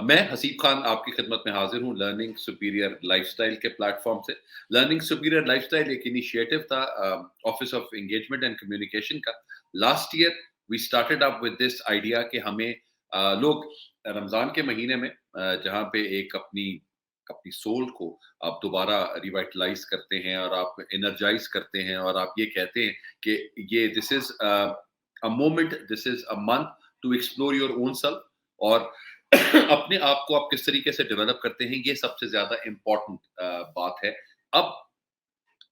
میں حسیب خان آپ کی خدمت میں حاضر ہوں لرننگ سپیریئر لائف سٹائل کے پلیٹ فارم سے. لرننگ سپیریئر لائف سٹائل ایک انیشیٹو تھا office of engagement and communication کا. Last year we started up with this idea کہ ہمیں لوگ رمضان کے مہینے میں جہاں پہ ایک اپنی سول کو آپ دوبارہ ریوائٹلائز کرتے ہیں اور آپ انرجائز کرتے ہیں اور آپ یہ کہتے ہیں کہ یہ this is a moment, this is a month to explore your own self, اور اپنے آپ کو آپ کس طریقے سے ڈیولپ کرتے ہیں, یہ سب سے زیادہ امپورٹنٹ بات ہے. اب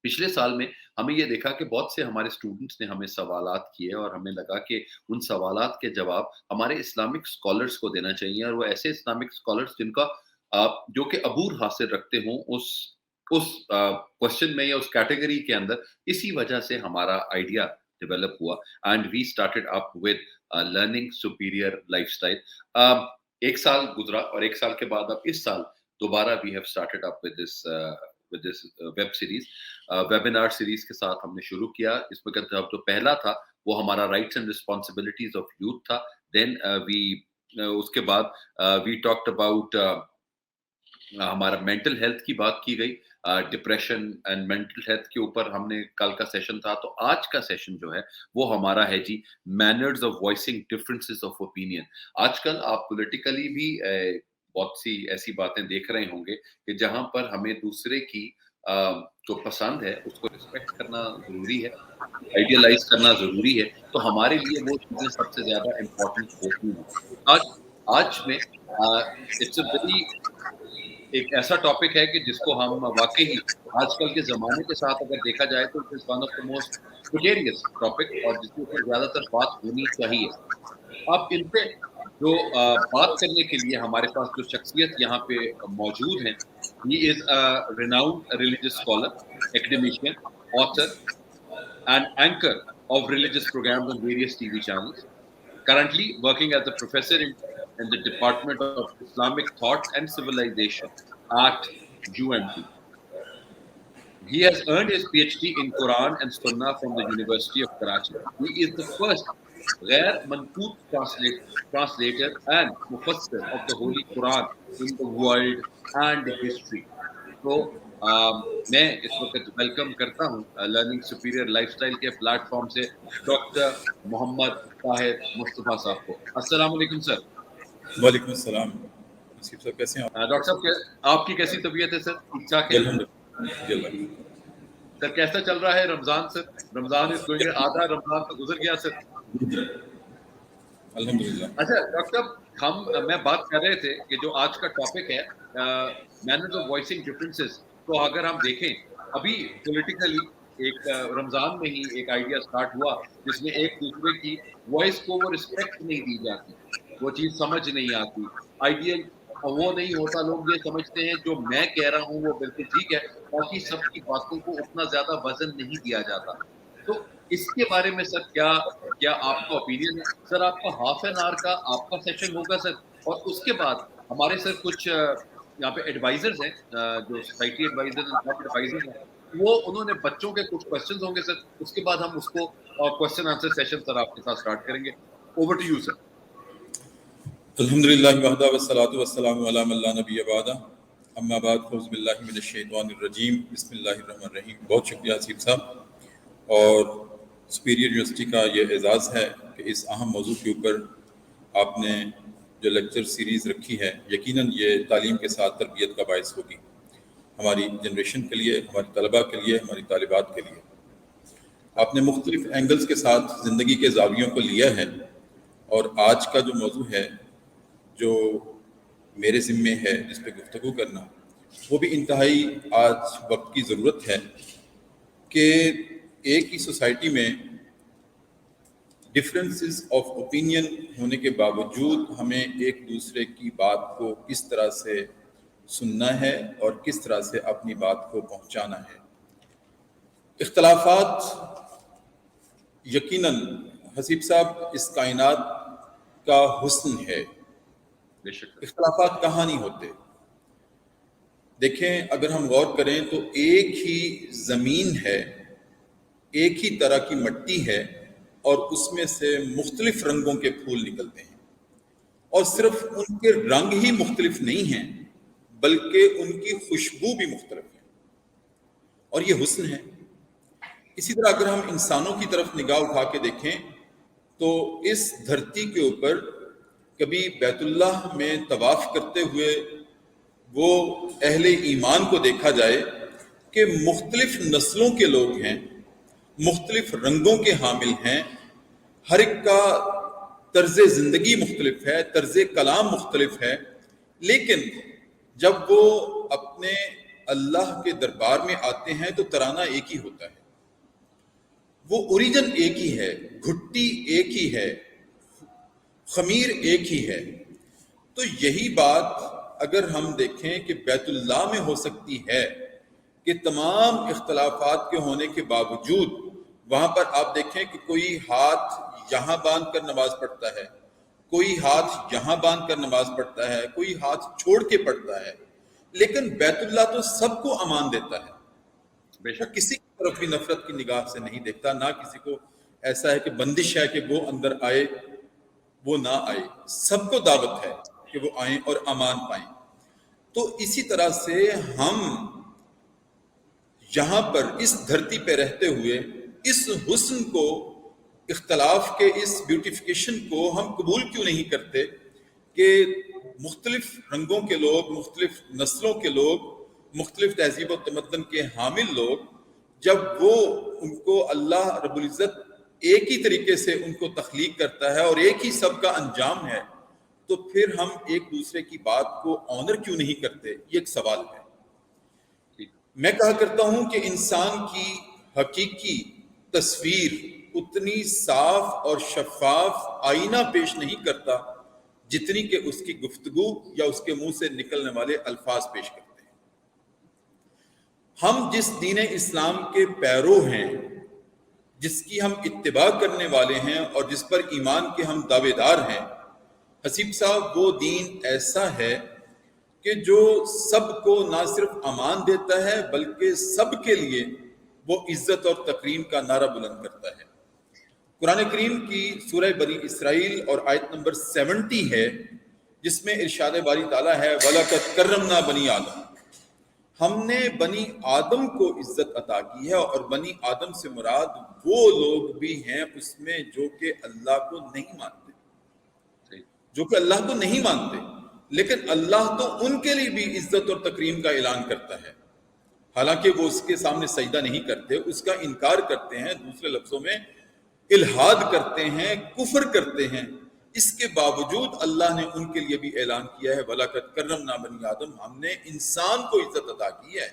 پچھلے سال میں ہمیں یہ دیکھا کہ بہت سے ہمارے اسٹوڈنٹس نے ہمیں سوالات کیے اور ہمیں لگا کہ ان سوالات کے جواب ہمارے اسلامک اسکالرس کو دینا چاہیے, اور وہ ایسے اسلامک اسکالرس جن کا جو کہ عبور حاصل رکھتے ہوں اس کوشچن میں یا اس کیٹیگری کے اندر. اسی وجہ سے ہمارا آئیڈیا ڈیولپ ہوا and we started up with learning superior life style. ایک سال گزرا اور ایک سال کے بعد اب اس سال دوبارہ we have started up with this web series, webinar series کے ساتھ ہم نے شروع کیا. اس میں جو پہلا تھا وہ ہمارا rights and responsibilities of youth تھا. دین اس کے بعد وی ٹاکڈ اباؤٹ ہمارا مینٹل ہیلتھ کی بات کی گئی, ڈپریشن اینڈ مینٹل ہیلتھ کے اوپر ہم نے کل کا سیشن تھا. تو آج کا سیشن جو ہے وہ ہمارا ہے جی manners of voicing differences of opinion. آج کل آپ پولیٹیکلی بھی بہت سی ایسی باتیں دیکھ رہے ہوں گے کہ جہاں پر ہمیں دوسرے کی جو پسند ہے اس کو ریسپیکٹ کرنا ضروری ہے, آئیڈیلائز کرنا ضروری ہے. تو ہمارے لیے وہ چیزیں سب سے زیادہ امپورٹنٹ ہوتی ہیں. آج میں اٹس اے ویری ایک ایسا ٹاپک ہے کہ جس کو ہم واقعی آج کل کے زمانے کے ساتھ اگر دیکھا جائے تو it is one of the most notorious topic, اور جس کے اوپر زیادہ تر بات ہونی چاہیے. اب ان پہ جو بات کرنے کے لیے ہمارے پاس جو شخصیت یہاں پہ موجود ہیں, he is a renowned religious scholar, academician, author and anchor of religious programs on various TV channels. Currently working as a professor in the Department of Islamic Thought and Civilization at UMT. He has earned his PhD in Quran and Sunnah from the University of Karachi. He is the first غیر منقوط translator and mufassir of the Holy Quran in the world and history. تو میں اس وقت welcome کرتا ہوں learning superior life style کے platform سے doctor محمد طاہر مصطفیٰ صاحب کو. السلام علیکم سر. وعلیکم السلام. نصیب صاحب کیسے ہیں آپ؟ ڈاکٹر صاحب آپ کی کیسی طبیعت ہے سر؟ ٹھیک ٹھاک ہے سر. کیسا چل رہا ہے رمضان سر؟ رمضان از گوئنگ, آدھا رمضان تو گزر گیا سر. الحمدللہ. اچھا ڈاکٹر صاحب میں بات کر رہے تھے کہ جو آج کا ٹاپک ہے مینرز آف وائسنگ ڈفرینسز, تو اگر ہم دیکھیں ابھی پولیٹیکلی ایک رمضان میں ہی ایک آئیڈیا سٹارٹ ہوا جس میں ایک دوسرے کی وائس کو وہ رسپیکٹ نہیں دی جاتی, وہ چیز سمجھ نہیں آتی, آئیڈیل وہ نہیں ہوتا. لوگ یہ سمجھتے ہیں جو میں کہہ رہا ہوں وہ بالکل ٹھیک ہے, باقی سب کی باتوں کو اتنا زیادہ وزن نہیں دیا جاتا. تو اس کے بارے میں سر کیا آپ کا اوپینین ہے؟ سر آپ کا ہاف این آور کا آپ کا سیشن ہوگا سر, اور اس کے بعد ہمارے سر کچھ یہاں پہ ایڈوائزرز ہیں جو سوسائٹی ایڈوائزرز ہیں, وہ انہوں نے بچوں کے کچھ کوشچنز ہوں گے سر. اس کے بعد ہم اس کو کوشچن آنسر سیشن سر آپ کے ساتھ اسٹارٹ کریں گے. Over to you sir. الحمدللہ وحدہ والصلاۃ والسلام علی من لا نبی بعدہ, اما بعد فاعوذ باللہ من الشیطان الرجیم, بسم اللہ الرحمن الرحیم. بہت شکریہ حسیب صاحب, اور سپیریئر یونیورسٹی کا یہ اعزاز ہے کہ اس اہم موضوع کے اوپر آپ نے جو لیکچر سیریز رکھی ہے, یقیناً یہ تعلیم کے ساتھ تربیت کا باعث ہوگی ہماری جنریشن کے لیے, ہمارے طلباء کے لیے, ہماری طالبات کے لیے. آپ نے مختلف اینگلز کے ساتھ زندگی کے زاویوں کو لیا ہے, اور آج کا جو موضوع ہے جو میرے ذمے ہے جس پہ گفتگو کرنا, وہ بھی انتہائی آج وقت کی ضرورت ہے کہ ایک ہی سوسائٹی میں ڈفرینسز آف اوپینین ہونے کے باوجود ہمیں ایک دوسرے کی بات کو کس طرح سے سننا ہے اور کس طرح سے اپنی بات کو پہنچانا ہے. اختلافات یقیناً حسیب صاحب اس کائنات کا حسن ہے. اختلافات کہاں نہیں ہوتے. دیکھیں اگر ہم غور کریں تو ایک ہی زمین ہے, ایک ہی طرح کی مٹی ہے, اور اس میں سے مختلف رنگوں کے پھول نکلتے ہیں. اور صرف ان کے رنگ ہی مختلف نہیں ہیں بلکہ ان کی خوشبو بھی مختلف ہے، اور یہ حسن ہے۔ اسی طرح اگر ہم انسانوں کی طرف نگاہ اٹھا کے دیکھیں تو اس دھرتی کے اوپر کبھی بیت اللہ میں طواف کرتے ہوئے وہ اہل ایمان کو دیکھا جائے کہ مختلف نسلوں کے لوگ ہیں، مختلف رنگوں کے حامل ہیں، ہر ایک کا طرز زندگی مختلف ہے، طرز کلام مختلف ہے، لیکن جب وہ اپنے اللہ کے دربار میں آتے ہیں تو ترانہ ایک ہی ہوتا ہے، وہ اوریجن ایک ہی ہے، گھٹی ایک ہی ہے، خمیر ایک ہی ہے۔ تو یہی بات اگر ہم دیکھیں کہ بیت اللہ میں ہو سکتی ہے کہ تمام اختلافات کے ہونے کے باوجود وہاں پر آپ دیکھیں کہ کوئی ہاتھ یہاں باندھ کر نماز پڑھتا ہے، کوئی ہاتھ یہاں باندھ کر نماز پڑھتا ہے، کوئی ہاتھ چھوڑ کے پڑھتا ہے، لیکن بیت اللہ تو سب کو امان دیتا ہے، وہ کسی کی طرف بھی نفرت کی نگاہ سے نہیں دیکھتا، نہ کسی کو ایسا ہے کہ بندش ہے کہ وہ اندر آئے وہ نہ آئے، سب کو دعوت ہے کہ وہ آئیں اور امان پائیں۔ تو اسی طرح سے ہم یہاں پر اس دھرتی پہ رہتے ہوئے اس حسن کو، اختلاف کے اس بیوٹیفیکیشن کو ہم قبول کیوں نہیں کرتے کہ مختلف رنگوں کے لوگ، مختلف نسلوں کے لوگ، مختلف تہذیب و تمدن کے حامل لوگ، جب وہ ان کو اللہ رب العزت ایک ہی طریقے سے ان کو تخلیق کرتا ہے اور ایک ہی سب کا انجام ہے، تو پھر ہم ایک دوسرے کی بات کو آنر کیوں نہیں کرتے؟ یہ ایک سوال ہے۔ میں کہا کرتا ہوں کہ انسان کی حقیقی تصویر اتنی صاف اور شفاف آئینہ پیش نہیں کرتا جتنی کہ اس کی گفتگو یا اس کے منہ سے نکلنے والے الفاظ پیش کرتے ہیں۔ ہم جس دین اسلام کے پیرو ہیں، جس کی ہم اتباع کرنے والے ہیں اور جس پر ایمان کے ہم دعوے دار ہیں، حسیب صاحب وہ دین ایسا ہے کہ جو سب کو نہ صرف امان دیتا ہے بلکہ سب کے لیے وہ عزت اور تکریم کا نعرہ بلند کرتا ہے۔ قرآن کریم کی سورہ بنی اسرائیل اور آیت نمبر 70 ہے، جس میں ارشاد باری تعالیٰ ہے وَلَقَدْ كَرَّمْنَا بَنِي آدم، ہم نے بنی آدم کو عزت عطا کی ہے، اور بنی آدم سے مراد وہ لوگ بھی ہیں اس میں جو کہ اللہ کو نہیں مانتے، جو کہ اللہ کو نہیں مانتے، لیکن اللہ تو ان کے لیے بھی عزت اور تکریم کا اعلان کرتا ہے، حالانکہ وہ اس کے سامنے سجدہ نہیں کرتے، اس کا انکار کرتے ہیں، دوسرے لفظوں میں الحاد کرتے ہیں، کفر کرتے ہیں، اس کے باوجود اللہ نے ان کے لیے بھی اعلان کیا ہے وَلَقَدْ كَرَّمْنَا بَنِي آدم، ہم نے انسان کو عزت عطا کی ہے۔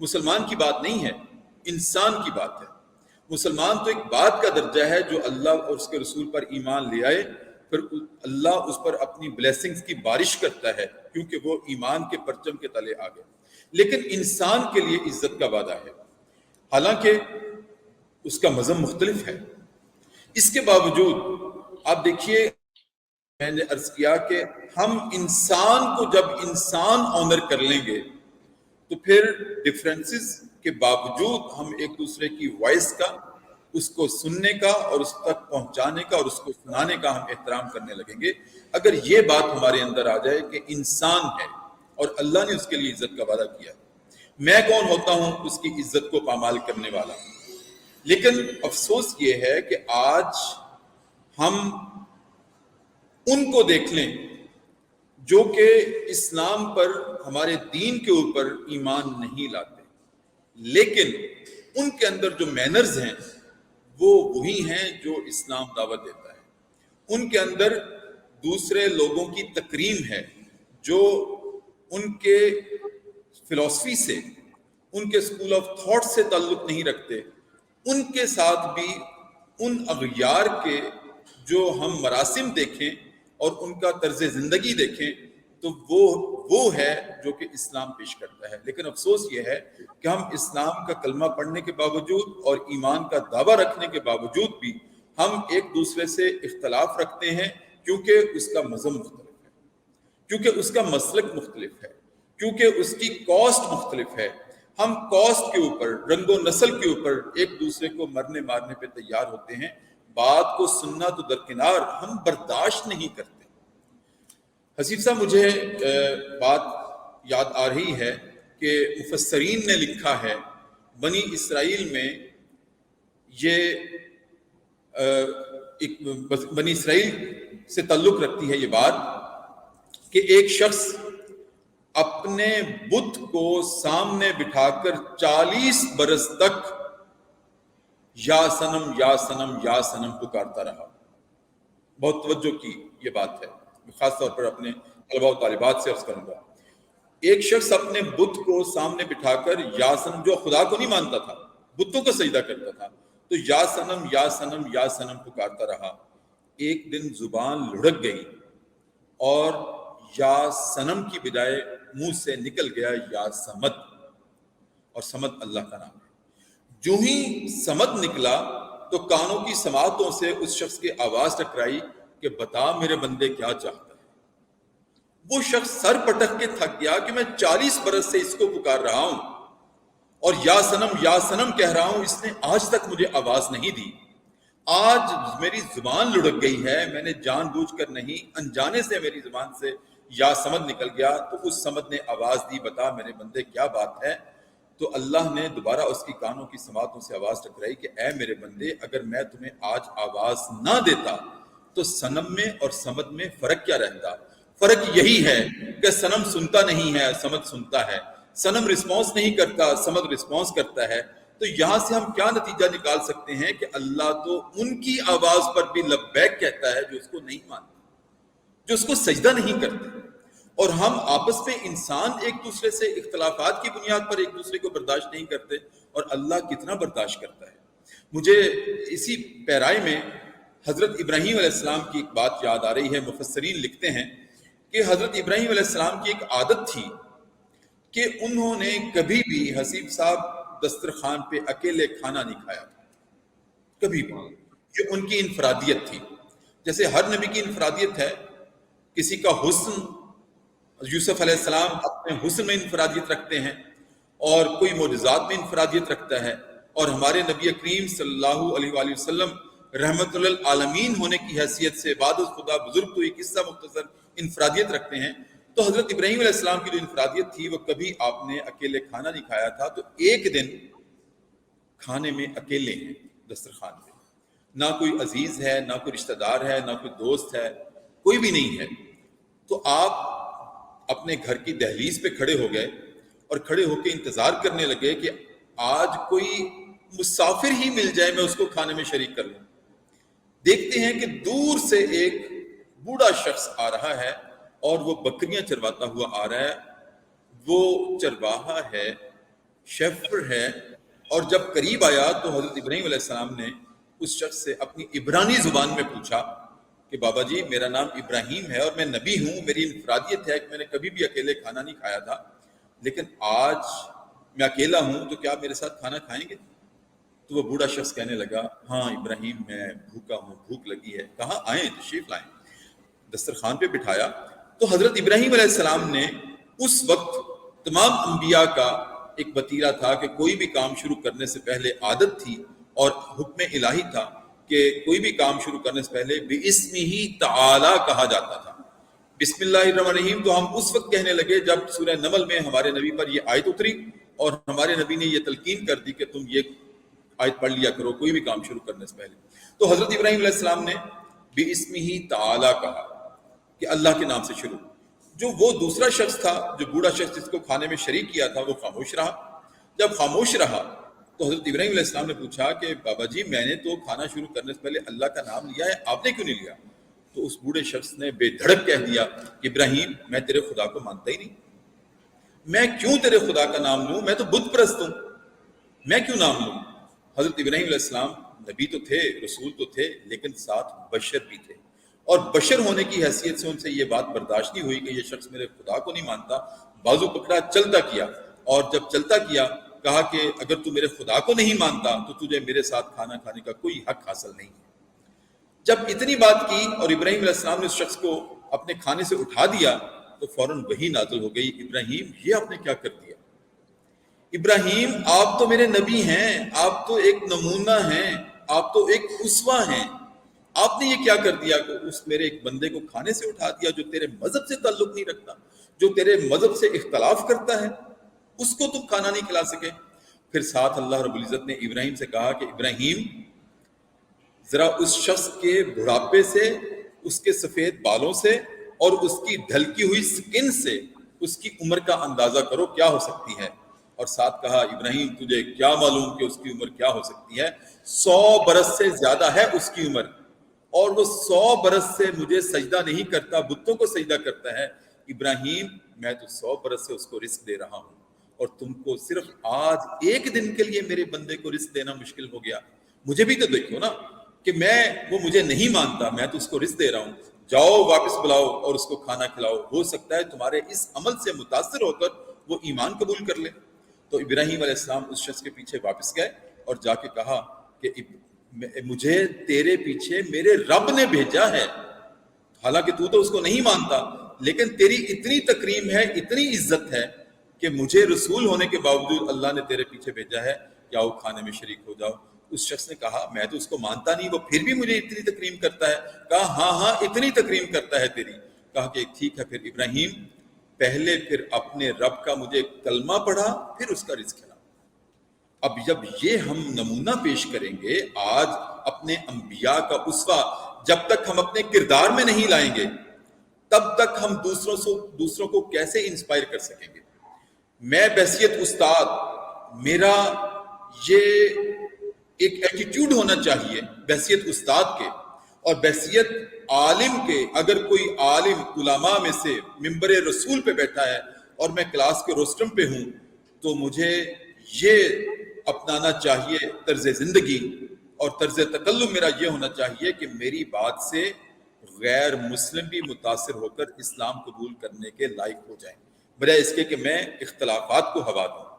مسلمان کی بات نہیں ہے، انسان کی بات ہے۔ مسلمان تو ایک بات کا درجہ ہے جو اللہ اور اس کے رسول پر ایمان لے آئے، پھر اللہ اس پر اپنی بلیسنگز کی بارش کرتا ہے کیونکہ وہ ایمان کے پرچم کے تلے آ گئے، لیکن انسان کے لیے عزت کا وعدہ ہے، حالانکہ اس کا مضمون مختلف ہے۔ اس کے باوجود آپ دیکھیے، میں نے عرض کیا کہ ہم انسان کو جب انسان آنر کر لیں گے تو پھر ڈفرینسز کے باوجود ہم ایک دوسرے کی وائس کا، اس کو سننے کا اور اس تک پہنچانے کا اور اس کو سنانے کا ہم احترام کرنے لگیں گے۔ اگر یہ بات ہمارے اندر آ جائے کہ انسان ہے اور اللہ نے اس کے لیے عزت کا وعدہ کیا، میں کون ہوتا ہوں اس کی عزت کو پامال کرنے والا؟ لیکن افسوس یہ ہے کہ آج ہم ان کو دیکھ لیں جو کہ اسلام پر، ہمارے دین کے اوپر ایمان نہیں لاتے، لیکن ان کے اندر جو مینرز ہیں وہ وہی ہیں جو اسلام دعوت دیتا ہے۔ ان کے اندر دوسرے لوگوں کی تکریم ہے، جو ان کے فلسفی سے، ان کے اسکول آف تھاٹ سے تعلق نہیں رکھتے۔ ان کے ساتھ بھی ان اغیار کے جو ہم مراسم دیکھیں اور ان کا طرز زندگی دیکھیں تو وہ ہے جو کہ اسلام پیش کرتا ہے۔ لیکن افسوس یہ ہے کہ ہم اسلام کا کلمہ پڑھنے کے باوجود اور ایمان کا دعویٰ رکھنے کے باوجود بھی ہم ایک دوسرے سے اختلاف رکھتے ہیں، کیونکہ اس کا مذہب مختلف ہے، کیونکہ اس کا مسلک مختلف ہے، کیونکہ اس کی کاسٹ مختلف ہے۔ ہم کاسٹ کے اوپر، رنگ و نسل کے اوپر ایک دوسرے کو مرنے مارنے پہ تیار ہوتے ہیں، بات کو سننا تو درکنار ہم برداشت نہیں کرتے۔ حسیب صاحب مجھے بات یاد آ رہی ہے کہ مفسرین نے لکھا ہے بنی اسرائیل میں یہ بنی اسرائیل سے تعلق رکھتی ہے یہ بات کہ ایک شخص اپنے بت کو سامنے بٹھا کر 40 برس تک یا سنم یا سنم یا سنم پکارتا رہا. بہت توجہ کی یہ بات ہے، خاص طور پر اپنے طلباء و طالبات سے عرض کروں گا. ایک شخص اپنے بت کو سامنے بٹھا کر یا سنم، جو خدا کو نہیں مانتا تھا، بتوں کو سجدہ کرتا تھا، تو یا سنم یا سنم یا سنم پکارتا رہا. ایک دن زبان لڑک گئی اور یا سنم کی بجائے منہ سے نکل گیا یا سمد، اور سمد اللہ کا نام ہے. جو ہی سمد نکلا تو کانوں کی سماعتوں سے اس شخص کی آواز ٹکرائی کہ بتا میرے بندے کیا چاہتا ہے. وہ شخص سر پٹک کے تھک گیا کہ میں 40 برس سے اس کو پکار رہا ہوں اور یا سنم کہہ رہا ہوں، اس نے آج تک مجھے آواز نہیں دی. آج میری زبان لڑک گئی ہے، میں نے جان بوجھ کر نہیں، انجانے سے میری زبان سے یا سمد نکل گیا. تو اس سمد نے آواز دی بتا میرے بندے کیا بات ہے. تو اللہ نے دوبارہ اس کی کانوں کی سماعتوں سے آواز ٹکرائی کہ اے میرے بندے، اگر میں تمہیں آج آواز نہ دیتا تو سنم میں اور سمد میں فرق کیا رہتا؟ فرق یہی ہے کہ سنم سنتا نہیں ہے، سمد سنتا ہے. سنم رسپانس نہیں کرتا، سمد رسپانس کرتا ہے. تو یہاں سے ہم کیا نتیجہ نکال سکتے ہیں کہ اللہ تو ان کی آواز پر بھی لبیک کہتا ہے جو اس کو نہیں مانتے، جو اس کو سجدہ نہیں کرتے. اور ہم آپس میں انسان ایک دوسرے سے اختلافات کی بنیاد پر ایک دوسرے کو برداشت نہیں کرتے، اور اللہ کتنا برداشت کرتا ہے. مجھے اسی پیرائے میں حضرت ابراہیم علیہ السلام کی ایک بات یاد آ رہی ہے. مفسرین لکھتے ہیں کہ حضرت ابراہیم علیہ السلام کی ایک عادت تھی کہ انہوں نے کبھی بھی حسیب صاحب دسترخوان پہ اکیلے کھانا نہیں کھایا تھا، کبھی بھی. یہ ان کی انفرادیت تھی. جیسے ہر نبی کی انفرادیت ہے، کسی کا حسن، یوسف علیہ السلام اپنے حسن میں انفرادیت رکھتے ہیں، اور کوئی معجزات میں انفرادیت رکھتا ہے، اور ہمارے نبی کریم صلی اللہ علیہ وآلہ وسلم رحمت للعالمین ہونے کی حیثیت سے بعد از خدا بزرگ تو ایک قصہ مختصر انفرادیت رکھتے ہیں. تو حضرت ابراہیم علیہ السلام کی جو انفرادیت تھی وہ کبھی آپ نے اکیلے کھانا نہیں کھایا تھا. تو ایک دن کھانے میں اکیلے ہیں دسترخوان پہ، نہ کوئی عزیز ہے، نہ کوئی رشتہ دار ہے، نہ کوئی دوست ہے، کوئی بھی نہیں ہے. تو آپ اپنے گھر کی دہلیز پہ کھڑے ہو گئے اور کھڑے ہو کے انتظار کرنے لگے کہ آج کوئی مسافر ہی مل جائے، میں اس کو کھانے میں شریک کر لوں. دیکھتے ہیں کہ دور سے ایک بوڑھا شخص آ رہا ہے اور وہ بکریاں چرواتا ہوا آ رہا ہے. وہ چرواہا ہے، شیفر ہے. اور جب قریب آیا تو حضرت ابراہیم علیہ السلام نے اس شخص سے اپنی عبرانی زبان میں پوچھا کہ بابا جی میرا نام ابراہیم ہے اور میں نبی ہوں، میری انفرادیت ہے کہ میں نے کبھی بھی اکیلے کھانا نہیں کھایا تھا، لیکن آج میں اکیلا ہوں تو کیا آپ میرے ساتھ کھانا کھائیں گے؟ تو وہ بوڑھا شخص کہنے لگا ہاں ابراہیم میں بھوکا ہوں، بھوک لگی ہے. کہاں آئیں، تشریف لائیں. دسترخوان پہ بٹھایا. تو حضرت ابراہیم علیہ السلام نے اس وقت، تمام انبیاء کا ایک وتیرہ تھا کہ کوئی بھی کام شروع کرنے سے پہلے عادت تھی اور حکم الہی تھا کہ کوئی بھی کام شروع کرنے سے پہلے بِاسْمِهِ تعالی کہا جاتا تھا. بسم اللہ الرحمن الرحیم تو ہم اس وقت کہنے لگے جب سورہ نمل میں ہمارے نبی پر یہ آیت اتری اور ہمارے نبی نے یہ تلقین کر دی کہ تم یہ آیت پڑھ لیا کرو کوئی بھی کام شروع کرنے سے پہلے. تو حضرت ابراہیم علیہ السلام نے بِاسْمِهِ تعالی کہا کہ اللہ کے نام سے شروع. جو وہ دوسرا شخص تھا، جو بوڑھا شخص جس کو کھانے میں شریک کیا تھا، وہ خاموش رہا. جب خاموش رہا تو حضرت ابراہیم علیہ السلام نے پوچھا کہ بابا جی میں نے تو کھانا شروع کرنے سے پہلے اللہ کا نام لیا ہے، آپ نے کیوں نہیں لیا؟ تو اس بوڑھے شخص نے بے دھڑک کہہ دیا کہ ابراہیم میں تیرے خدا کو مانتا ہی نہیں، میں کیوں تیرے خدا کا نام لوں؟ میں تو بت پرست ہوں، میں کیوں نام لوں؟ حضرت ابراہیم علیہ السلام نبی تو تھے، رسول تو تھے، لیکن ساتھ بشر بھی تھے، اور بشر ہونے کی حیثیت سے ان سے یہ بات برداشت نہیں ہوئی کہ یہ شخص میرے خدا کو نہیں مانتا. بازو پکڑا، چلتا کیا، اور جب چلتا کیا کہا کہ اگر تو میرے خدا کو نہیں مانتا تو تجھے میرے ساتھ کھانا کھانے کا کوئی حق حاصل نہیں ہے. جب اتنی بات کی اور ابراہیم علیہ السلام نے اس شخص کو اپنے کھانے سے اٹھا دیا تو فوراً وحی نازل ہو گئی، ابراہیم یہ آپ نے کیا کر دیا؟ ابراہیم آپ تو میرے نبی ہیں، آپ تو ایک نمونہ ہیں، آپ تو ایک اسوہ ہیں، آپ نے یہ کیا کر دیا کہ اس میرے ایک بندے کو کھانے سے اٹھا دیا جو تیرے مذہب سے تعلق نہیں رکھتا, جو تیرے مذہب سے اختلاف کرتا ہے, اس کو تم کھانا نہیں کھلا سکے. پھر ساتھ اللہ رب العزت نے ابراہیم سے کہا کہ ابراہیم ذرا اس شخص کے بڑھاپے سے, اس کے سفید بالوں سے اور اس کی ڈھلکی ہوئی سکن سے اس کی عمر کا اندازہ کرو کیا ہو سکتی ہے. اور ساتھ کہا ابراہیم تجھے کیا معلوم کہ اس کی عمر کیا ہو سکتی ہے, 100 برس سے زیادہ ہے اس کی عمر, اور وہ 100 برس سے مجھے سجدہ نہیں کرتا, بتوں کو سجدہ کرتا ہے. ابراہیم میں تو 100 برس سے اس کو رزق دے رہا ہوں, اور تم کو صرف آج ایک دن کے لیے میرے بندے کو رزق دینا مشکل ہو گیا. مجھے بھی تو دیکھو نا کہ وہ مجھے نہیں مانتا, میں تو اس کو رزق دے رہا ہوں. جاؤ واپس بلاؤ اور اس کو کھانا کھلاؤ, ہو سکتا ہے تمہارے اس عمل سے متاثر ہو کر وہ ایمان قبول کر لے. تو ابراہیم علیہ السلام اس شخص کے پیچھے واپس گئے اور جا کے کہا کہ مجھے تیرے پیچھے میرے رب نے بھیجا ہے, حالانکہ تو اس کو نہیں مانتا, لیکن تیری اتنی تکریم ہے, اتنی عزت ہے کہ مجھے رسول ہونے کے باوجود اللہ نے تیرے پیچھے بھیجا ہے کہ آؤ کھانے میں شریک ہو جاؤ. اس شخص نے کہا میں تو اس کو مانتا نہیں, وہ پھر بھی مجھے اتنی تکریم کرتا ہے. کہا ہاں اتنی تکریم کرتا ہے تیری. کہا کہ ٹھیک ہے, پھر ابراہیم پہلے پھر اپنے رب کا مجھے کلمہ پڑھا, پھر اس کا رزق کھلا. اب جب یہ ہم نمونہ پیش کریں گے آج اپنے انبیاء کا اسوہ, جب تک ہم اپنے کردار میں نہیں لائیں گے تب تک ہم دوسروں کو کیسے انسپائر کر سکیں گے. میں بحیثیت استاد, میرا یہ ایک ایٹیٹیوڈ ہونا چاہیے بحیثیت استاد کے اور بحیثیت عالم کے. اگر کوئی عالم علماء میں سے منبر رسول پہ بیٹھا ہے اور میں کلاس کے روسٹرم پہ ہوں تو مجھے یہ اپنانا چاہیے طرز زندگی, اور طرز تکلم میرا یہ ہونا چاہیے کہ میری بات سے غیر مسلم بھی متاثر ہو کر اسلام قبول کرنے کے لائق ہو جائیں, بجائے اس کے کہ میں اختلافات کو ہوا دوں.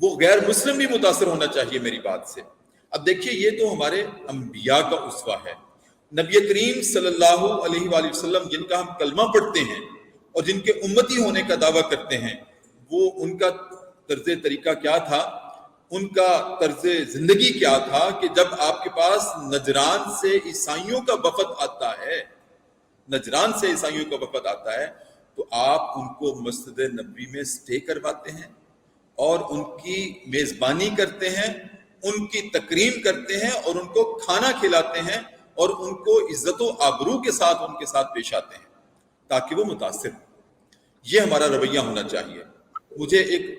وہ غیر مسلم بھی متاثر ہونا چاہیے میری بات سے. اب دیکھیے یہ تو ہمارے انبیاء کا اسوہ ہے. نبی کریم صلی اللہ علیہ وآلہ وسلم جن کا ہم کلمہ پڑھتے ہیں اور جن کے امتی ہونے کا دعویٰ کرتے ہیں, وہ ان کا طرز طریقہ کیا تھا, ان کا طرز زندگی کیا تھا کہ جب آپ کے پاس نجران سے عیسائیوں کا وفد آتا ہے, نجران سے عیسائیوں کا وفد آتا ہے تو آپ ان کو مسجد نبوی میں سٹے کرواتے ہیں اور ان کی میزبانی کرتے ہیں, ان کی تکریم کرتے ہیں اور ان کو کھانا کھلاتے ہیں اور ان کو عزت و آبرو کے ساتھ ان کے ساتھ پیش آتے ہیں تاکہ وہ متاثر ہوں. یہ ہمارا رویہ ہونا چاہیے. مجھے ایک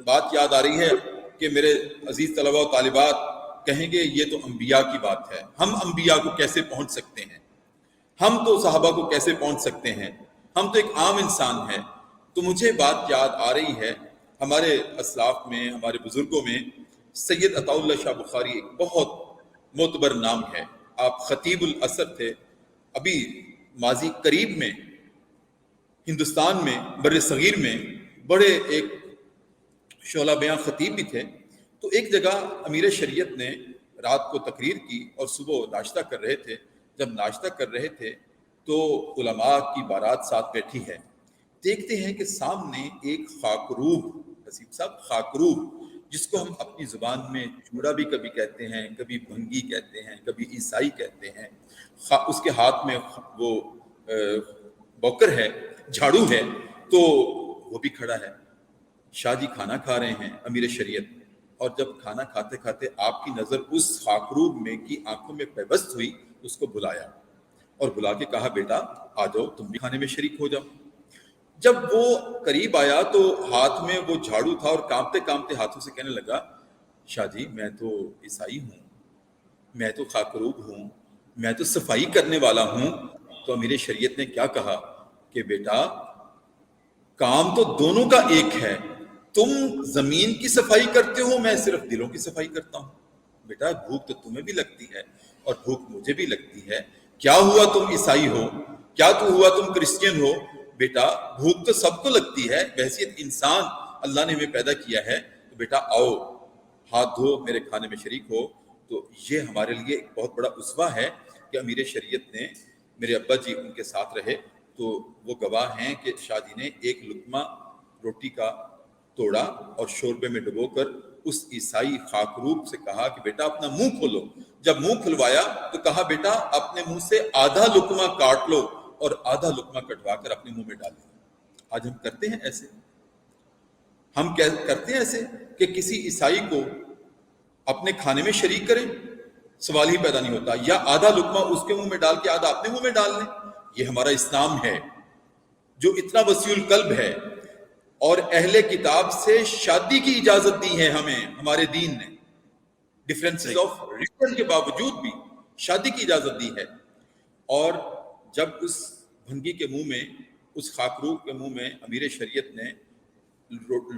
بات یاد آ رہی ہے کہ میرے عزیز طلباء و طالبات کہیں گے یہ تو انبیاء کی بات ہے, ہم انبیاء کو کیسے پہنچ سکتے ہیں, ہم تو صحابہ کو کیسے پہنچ سکتے ہیں, ہم تو ایک عام انسان ہیں. تو مجھے بات یاد آ رہی ہے ہمارے اسلاف میں, ہمارے بزرگوں میں سید عطا اللہ شاہ بخاری ایک بہت معتبر نام ہے. آپ خطیب العصر تھے. ابھی ماضی قریب میں ہندوستان میں بر صغیر میں بڑے ایک شعلہ بیاں خطیب بھی تھے. تو ایک جگہ امیر شریعت نے رات کو تقریر کی اور صبح ناشتہ کر رہے تھے. جب ناشتہ کر رہے تھے تو علماء کی بارات ساتھ بیٹھی ہے. دیکھتے ہیں کہ سامنے ایک خاکروب, حسیب صاحب خاکروب, جس کو ہم اپنی زبان میں چوڑا بھی کبھی کہتے ہیں, کبھی بھنگی کہتے ہیں, کبھی عیسائی کہتے ہیں. اس کے ہاتھ میں وہ بوکر ہے, جھاڑو ہے, تو وہ بھی کھڑا ہے. شاہ جی کھانا کھا رہے ہیں امیر شریعت, اور جب کھانا کھاتے کھاتے آپ کی نظر اس خاکروب میں کی آنکھوں میں پیوست ہوئی, اس کو بلایا اور بلا کے کہا بیٹا آ جاؤ تم بھی کھانے میں شریک ہو جاؤ. جب وہ قریب آیا تو ہاتھ میں وہ جھاڑو تھا اور کانپتے کانپتے ہاتھوں سے کہنے لگا شاہ جی میں تو عیسائی ہوں, میں تو خاکروب ہوں, میں تو صفائی کرنے والا ہوں. تو امیر شریعت نے کیا کہا کہ بیٹا کام تو دونوں کا ایک ہے, تم زمین کی صفائی کرتے ہو, میں صرف دلوں کی صفائی کرتا ہوں. بیٹا بھوک تو تمہیں بھی لگتی ہے اور بھوک مجھے بھی لگتی ہے. کیا ہوا تم عیسائی ہو, کیا تو ہوا تم کرسچین ہو, بیٹا بھوک تو سب کو لگتی ہے, بحیثیت انسان اللہ نے ہمیں پیدا کیا ہے. تو بیٹا آؤ ہاتھ دھو میرے کھانے میں شریک ہو. تو یہ ہمارے لیے ایک بہت بڑا اسوہ ہے کہ امیر شریعت نے, میرے ابا جی ان کے ساتھ رہے تو وہ گواہ ہیں کہ شاہ جی نے ایک لقمہ روٹی کا توڑا اور شوربے میں ڈبو کر اس عیسائی خاکروب سے کہا کہ بیٹا اپنا منہ کھولو. جب منہ کھلوایا تو کہا بیٹا اپنے منہ سے آدھا لقمہ کاٹ لو اور آدھا لقمہ کٹوا کر اپنے منہ میں ڈال دو. آج ہم کرتے ہیں ایسے؟ ہم کرتے ہیں ایسے کہ کسی عیسائی کو اپنے کھانے میں شریک کریں؟ سوال ہی پیدا نہیں ہوتا. یا آدھا لقمہ اس کے منہ میں ڈال کے آدھا اپنے منہ میں ڈال لیں. یہ ہمارا اسلام ہے جو اتنا وسیع القلب ہے، اور اہل کتاب سے شادی کی اجازت دی ہے ہمیں ہمارے دین نے. ڈفرینسز آف ریلیجن کے باوجود بھی شادی کی اجازت دی ہے. اور جب اس بھنگی کے منہ میں، اس خاکروح کے منہ میں امیر شریعت نے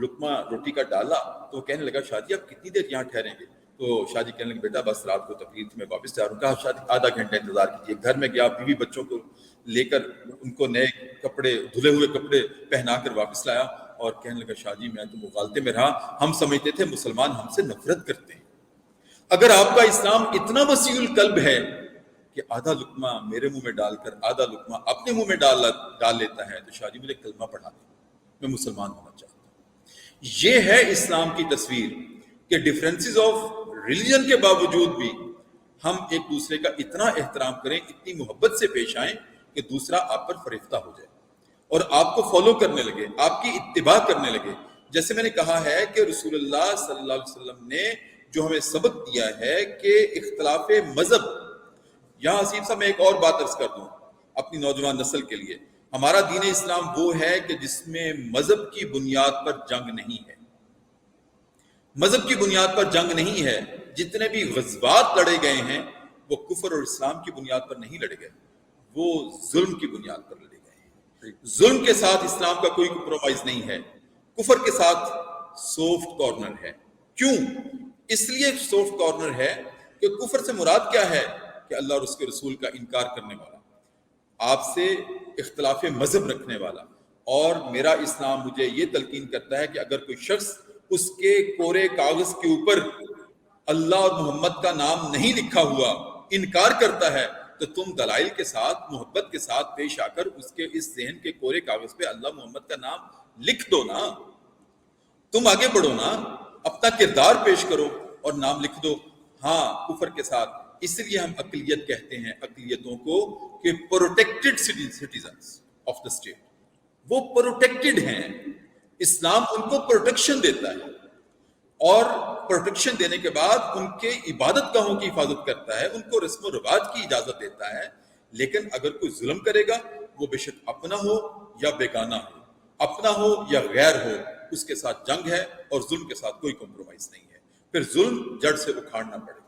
لقمہ روٹی کا ڈالا تو وہ کہنے لگا شاہ جی آپ کتنی دیر یہاں ٹھہریں گے؟ تو شاہ جی کہنے لگے بیٹا بس رات کو تقریر میں واپس جا رہا ہوں. کہا شاہ جی آدھا گھنٹہ انتظار کیجیے. گھر میں گیا، بیوی بچوں کو لے کر ان کو نئے کپڑے، دھلے ہوئے کپڑے پہنا کر واپس لایا اور کہنے لگا شاہ جی میں تو مغالطے میں رہا، ہم سمجھتے تھے مسلمان ہم سے نفرت کرتے ہیں. اگر آپ کا اسلام اتنا وسیع القلب ہے کہ آدھا لقمہ میرے منہ میں ڈال کر آدھا لقمہ اپنے منہ میں ڈال لیتا ہے تو شاہ جی مجھے کلمہ پڑھا دیں، میں مسلمان ہونا چاہتا ہوں. یہ ہے اسلام کی تصویر کہ ڈفرینسز آف ریلیجن کے باوجود بھی ہم ایک دوسرے کا اتنا احترام کریں، اتنی محبت سے پیش آئیں کہ دوسرا آپ پر فریفتہ ہو جائے اور آپ کو فالو کرنے لگے، آپ کی اتباع کرنے لگے. جیسے میں نے کہا ہے کہ رسول اللہ صلی اللہ علیہ وسلم نے جو ہمیں سبق دیا ہے کہ اختلاف مذہب، یہاں حسیب صاحب میں ایک اور بات عرض کر دوں اپنی نوجوان نسل کے لیے، ہمارا دین اسلام وہ ہے کہ جس میں مذہب کی بنیاد پر جنگ نہیں ہے. مذہب کی بنیاد پر جنگ نہیں ہے. جتنے بھی غزوات لڑے گئے ہیں وہ کفر اور اسلام کی بنیاد پر نہیں لڑے گئے، وہ ظلم کی بنیاد پر لڑے گئے ہیں. ظلم کے ساتھ اسلام کا کوئی کمپرومائز نہیں ہے، کفر کے ساتھ سافٹ کارنر ہے. کیوں؟ اس لیے سافٹ کارنر ہے کہ کفر سے مراد کیا ہے کہ اللہ اور اس کے رسول کا انکار کرنے والا، آپ سے اختلاف مذہب رکھنے والا. اور میرا اسلام مجھے یہ تلقین کرتا ہے کہ اگر کوئی شخص اس کے کورے کاغذ کے اوپر اللہ اور محمد کا نام نہیں لکھا ہوا انکار کرتا ہے تو تم دلائل کے ساتھ، محبت کے ساتھ پیش آ کر اس کے اس ذہن کے کورے کاغذ پہ اللہ محمد کا نام لکھ دو نا. تم آگے بڑھو نا، اپنا کردار پیش کرو اور نام لکھ دو. ہاں کفر کے ساتھ. اس لیے ہم اقلیت کہتے ہیں اقلیتوں کو کہ protected citizens of the state. وہ پروٹیکٹڈ ہیں، اسلام ان کو پروٹیکشن دیتا ہے اور پروٹیکشن دینے کے بعد ان کے عبادت گاہوں کی حفاظت کرتا ہے، ان کو رسم و رواج کی اجازت دیتا ہے. لیکن اگر کوئی ظلم کرے گا، وہ بے شک اپنا ہو یا بیگانہ ہو، اپنا ہو یا غیر ہو، اس کے ساتھ جنگ ہے اور ظلم کے ساتھ کوئی کمپرومائز نہیں ہے. پھر ظلم جڑ سے اکھاڑنا پڑے گا،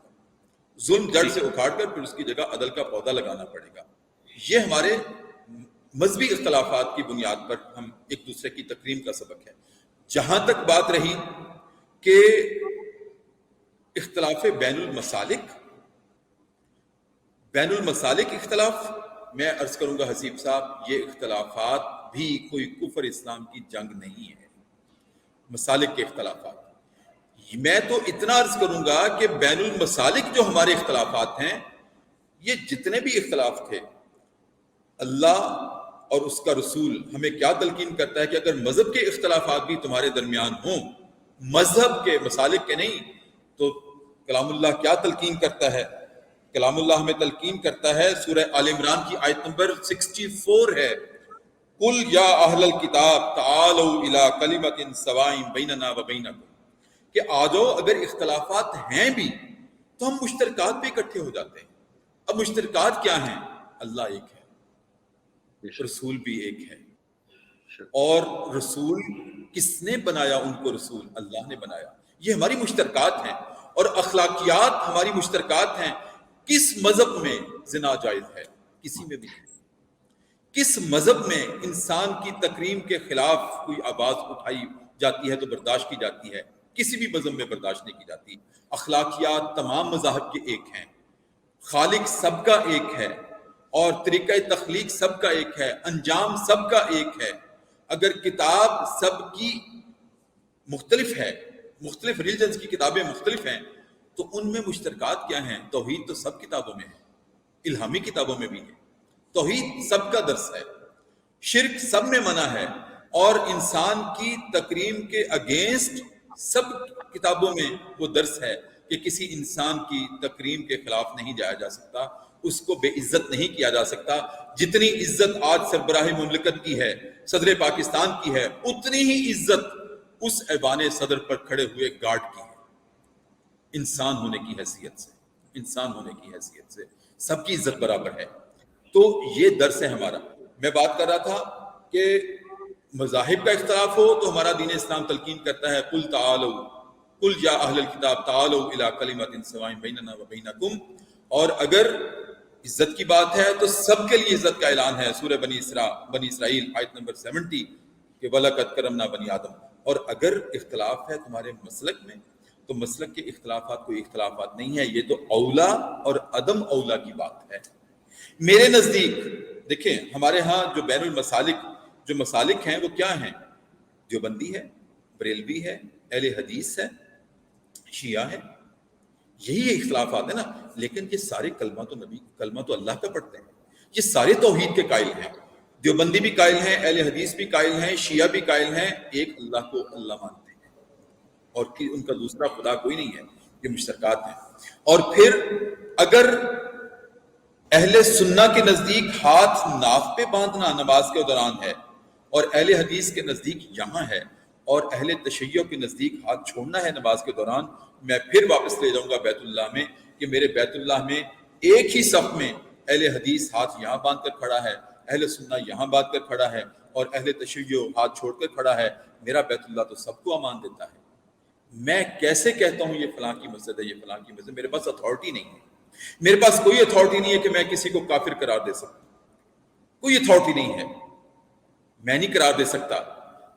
ظلم جڑ سے اکھاڑ کر پھر اس کی جگہ عدل کا پودا لگانا پڑے گا. یہ ہمارے مذہبی اختلافات کی بنیاد پر ہم ایک دوسرے کی تکریم کا سبق ہے. جہاں تک بات رہی کہ اختلاف بین المسالک اختلاف، میں عرض کروں گا حسیب صاحب یہ اختلافات بھی کوئی کفر اسلام کی جنگ نہیں ہے. مسالک کے اختلافات، میں تو اتنا عرض کروں گا کہ بین المسالک جو ہمارے اختلافات ہیں، یہ جتنے بھی اختلاف تھے، اللہ اور اس کا رسول ہمیں کیا تلقین کرتا ہے کہ اگر مذہب کے اختلافات بھی تمہارے درمیان ہوں، مذہب کے مسالک کے نہیں، تو کلام اللہ کیا تلقین کرتا ہے؟ کلام اللہ ہمیں تلقین کرتا ہے، سورہ آل عمران کی آیت نمبر 64 ہے، قُلْ يَا أَهْلَ الْكِتَابِ تَعَالَوْا إِلَىٰ كَلِمَةٍ سَوَاءٍ بَيْنَنَا وَبَيْنَكُمْ، کہ آ جاؤ اگر اختلافات ہیں بھی تو ہم مشترکات پہ اکٹھے ہو جاتے ہیں. اب مشترکات کیا ہیں؟ اللہ ایک ہے، رسول بھی ایک ہے. اور رسول کس نے بنایا ان کو؟ رسول اللہ نے بنایا. یہ ہماری مشترکات ہیں. اور اخلاقیات ہماری مشترکات ہیں. کس مذہب میں زنا جائز ہے؟ کسی میں بھی نہیں. کس مذہب میں انسان کی تکریم کے خلاف کوئی آواز اٹھائی جاتی ہے تو برداشت کی جاتی ہے؟ کسی بھی مذہب میں برداشت نہیں کی جاتی. اخلاقیات تمام مذاہب کے ایک ہیں، خالق سب کا ایک ہے اور طریقہ تخلیق سب کا ایک ہے، انجام سب کا ایک ہے. اگر کتاب سب کی مختلف ہے، مختلف ریلیجنز کی کتابیں مختلف ہیں، تو ان میں مشترکات کیا ہیں؟ توحید تو سب کتابوں میں ہے، الہامی کتابوں میں بھی ہے. توحید سب کا درس ہے، شرک سب میں منع ہے، اور انسان کی تکریم کے اگینسٹ سب کتابوں میں وہ درس ہے. کہ کسی انسان کی تکریم کے خلاف نہیں جایا جا سکتا، اس کو بے عزت نہیں کیا جا سکتا۔ جتنی عزت آج سربراہ مملکت کی ہے، صدر پاکستان کی ہے، اتنی ہی عزت اس ایوان صدر پر کھڑے ہوئے گارڈ کی ہے۔ انسان ہونے کی حیثیت سے، انسان ہونے کی حیثیت سے سب کی عزت برابر ہے۔ تو یہ درس ہے ہمارا۔ میں بات کر رہا تھا کہ مذاہب کا اختلاف ہو تو ہمارا دین اسلام تلقین کرتا ہے قل تعالوا قل یا اہل الکتاب تعالوا الی کلمۃ سواء بیننا وبینکم، اور اگر عزت کی بات ہے تو سب کے لیے عزت کا اعلان ہے، سورہ بنی اسرائیل آیت نمبر 70 کہ وَلَقَدْ كَرَّمْنَا بَنِي آدم۔ اور اگر اختلاف ہے تمہارے مسلک میں تو مسلک کے اختلافات کوئی اختلافات نہیں ہے، یہ تو اولا اور عدم اولا کی بات ہے۔ میرے نزدیک دیکھیں، ہمارے ہاں جو بین المسالک جو مسالک ہیں وہ کیا ہیں؟ دیوبندی ہے، بریلوی ہے، اہل حدیث ہے، شیعہ ہے، یہی اختلافات ہیں نا۔ لیکن یہ سارے کلمہ تو اللہ کا پڑھتے ہیں، یہ سارے توحید کے قائل ہیں۔ دیوبندی بھی قائل ہیں، اہل حدیث بھی قائل ہیں، شیعہ بھی قائل ہیں، ایک اللہ کو اللہ مانتے ہیں اور ان کا دوسرا خدا کوئی نہیں ہے، یہ مشترکات ہیں۔ اور پھر اگر اہل سنہ کے نزدیک ہاتھ ناف پہ باندھنا نماز کے دوران ہے اور اہل حدیث کے نزدیک یہاں ہے، اور اہل تشیع کے نزدیک ہاتھ چھوڑنا ہے نماز کے دوران، میں پھر واپس لے جاؤں گا بیت اللہ میں کہ میرے بیت اللہ میں ایک ہی صف میں اہل حدیث ہاتھ یہاں باندھ کر کھڑا ہے، اہل سنہ یہاں باندھ کر کھڑا ہے، اور اہل تشیع ہاتھ چھوڑ کر کھڑا ہے۔ میرا بیت اللہ تو سب کو امان دیتا ہے۔ میں کیسے کہتا ہوں یہ فلاں کی مسجد ہے، یہ فلاں کی مسجد؟ میرے پاس اتھارٹی نہیں ہے، میرے پاس کوئی اتھارٹی نہیں ہے کہ میں کسی کو کافر قرار دے سکتا، کوئی اتھارٹی نہیں ہے، میں نہیں قرار دے سکتا۔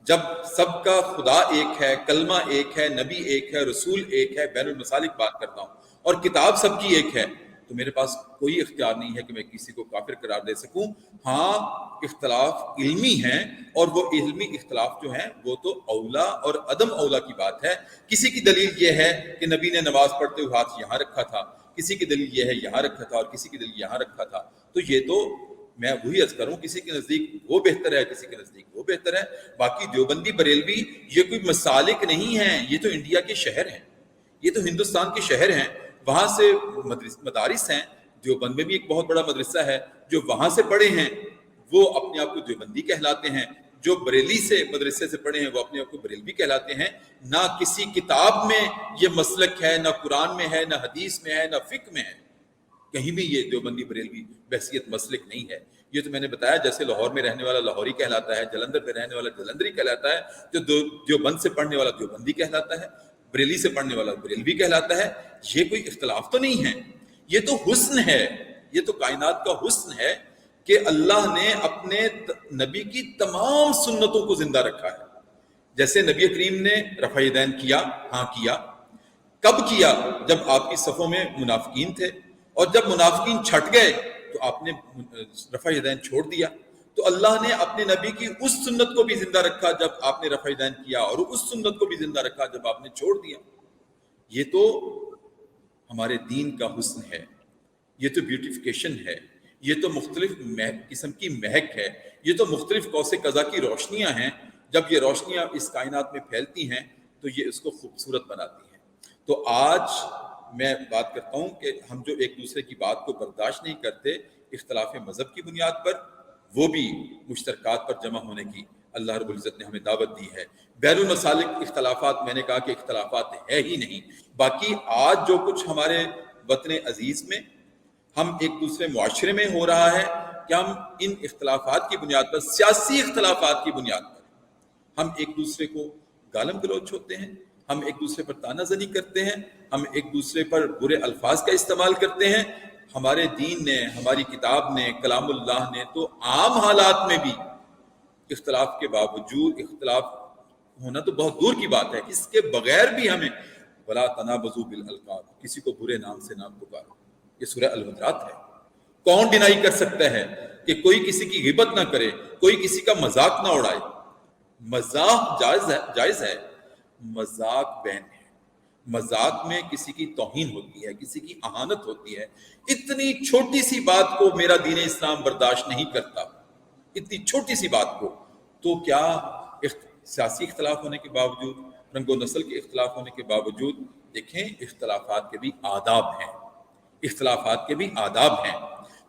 جب سب کا خدا ایک ہے، کلمہ ایک ہے، نبی ایک ہے، رسول ایک ہے، بین المسالک بات کرتا ہوں، اور کتاب سب کی ایک ہے، تو میرے پاس کوئی اختیار نہیں ہے کہ میں کسی کو کافر قرار دے سکوں۔ ہاں اختلاف علمی ہیں، اور وہ علمی اختلاف جو ہیں وہ تو اولا اور عدم اولا کی بات ہے۔ کسی کی دلیل یہ ہے کہ نبی نے نماز پڑھتے ہوئے ہاتھ یہاں رکھا تھا، کسی کی دلیل یہ ہے یہاں رکھا تھا، اور کسی کی دلیل یہاں رکھا تھا۔ تو یہ تو میں وہی عرض کروں، کسی کے نزدیک وہ بہتر ہے، کسی کے نزدیک وہ بہتر ہے۔ باقی دیوبندی بریلوی یہ کوئی مسالک نہیں ہیں، یہ تو انڈیا کے شہر ہیں، یہ تو ہندوستان کے شہر ہیں، وہاں سے مدارس ہیں۔ دیوبند میں بھی ایک بہت بڑا مدرسہ ہے، جو وہاں سے پڑھے ہیں وہ اپنے آپ کو دیوبندی کہلاتے ہیں، جو بریلی سے مدرسے سے پڑھے ہیں وہ اپنے آپ کو بریلوی کہلاتے ہیں۔ نہ کسی کتاب میں یہ مسلک ہے، نہ قرآن میں ہے، نہ حدیث میں ہے، نہ فقہ میں ہے، کہیں بھی یہ دیوبندی بریلوی بحثیت مسلک نہیں ہے۔ یہ تو میں نے بتایا، جیسے لاہور میں رہنے والا لاہوری کہلاتا ہے، جلندھر میں رہنے والا جلندری کہلاتا ہے، جو دیوبند سے پڑھنے والا دیوبندی کہلاتا ہے، بریلی سے پڑھنے والا بریلوی کہلاتا ہے۔ یہ کوئی اختلاف تو نہیں ہے، یہ تو حسن ہے، یہ تو کائنات کا حسن ہے کہ اللہ نے اپنے نبی کی تمام سنتوں کو زندہ رکھا ہے۔ جیسے نبی کریم نے رفع یدین کیا، ہاں کیا، کب کیا؟ جب آپ کی صفوں میں منافقین تھے، اور جب منافقین چھٹ گئے تو آپ نے رفع یدین چھوڑ دیا۔ تو اللہ نے اپنے نبی کی اس سنت کو بھی زندہ رکھا جب آپ نے رفع یدین کیا، اور اس سنت کو بھی زندہ رکھا جب آپ نے چھوڑ دیا۔ یہ تو ہمارے دین کا حسن ہے، یہ تو بیوٹیفیکیشن ہے، یہ تو مختلف قسم کی مہک ہے، یہ تو مختلف قوس قزح کی روشنیاں ہیں۔ جب یہ روشنیاں اس کائنات میں پھیلتی ہیں تو یہ اس کو خوبصورت بناتی ہیں۔ تو آج میں بات کرتا ہوں کہ ہم جو ایک دوسرے کی بات کو برداشت نہیں کرتے اختلاف مذہب کی بنیاد پر، وہ بھی مشترکات پر جمع ہونے کی اللہ رب العزت نے ہمیں دعوت دی ہے۔ بین المسالک اختلافات، میں نے کہا کہ اختلافات ہے ہی نہیں۔ باقی آج جو کچھ ہمارے وطن عزیز میں ہم ایک دوسرے معاشرے میں ہو رہا ہے کہ ہم ان اختلافات کی بنیاد پر، سیاسی اختلافات کی بنیاد پر ہم ایک دوسرے کو گالم گلوچ ہوتے ہیں، ہم ایک دوسرے پر تانا زنی کرتے ہیں، ہم ایک دوسرے پر برے الفاظ کا استعمال کرتے ہیں۔ ہمارے دین نے، ہماری کتاب نے، کلام اللہ نے تو عام حالات میں بھی اختلاف کے باوجود، اختلاف ہونا تو بہت دور کی بات ہے، اس کے بغیر بھی ہمیں وَلَا تَنَابَزُوا بِالْأَلْقَابِ، کسی کو برے نام سے نہ پکارو، یہ سورہ الحجرات ہے۔ کون ڈینائی کر سکتا ہے کہ کوئی کسی کی غیبت نہ کرے، کوئی کسی کا مذاق نہ اڑائے؟ مذاق جائز ہے، مذاق بین ہے۔ مذاق میں کسی کی توہین ہوتی ہے، کسی کی اہانت ہوتی ہے۔ اتنی چھوٹی سی بات کو میرا دین اسلام برداشت نہیں کرتا، اتنی چھوٹی سی بات کو۔ تو کیا سیاسی اختلاف ہونے کے باوجود، رنگ و نسل کے اختلاف ہونے کے باوجود، دیکھیں اختلافات کے بھی آداب ہیں، اختلافات کے بھی آداب ہیں.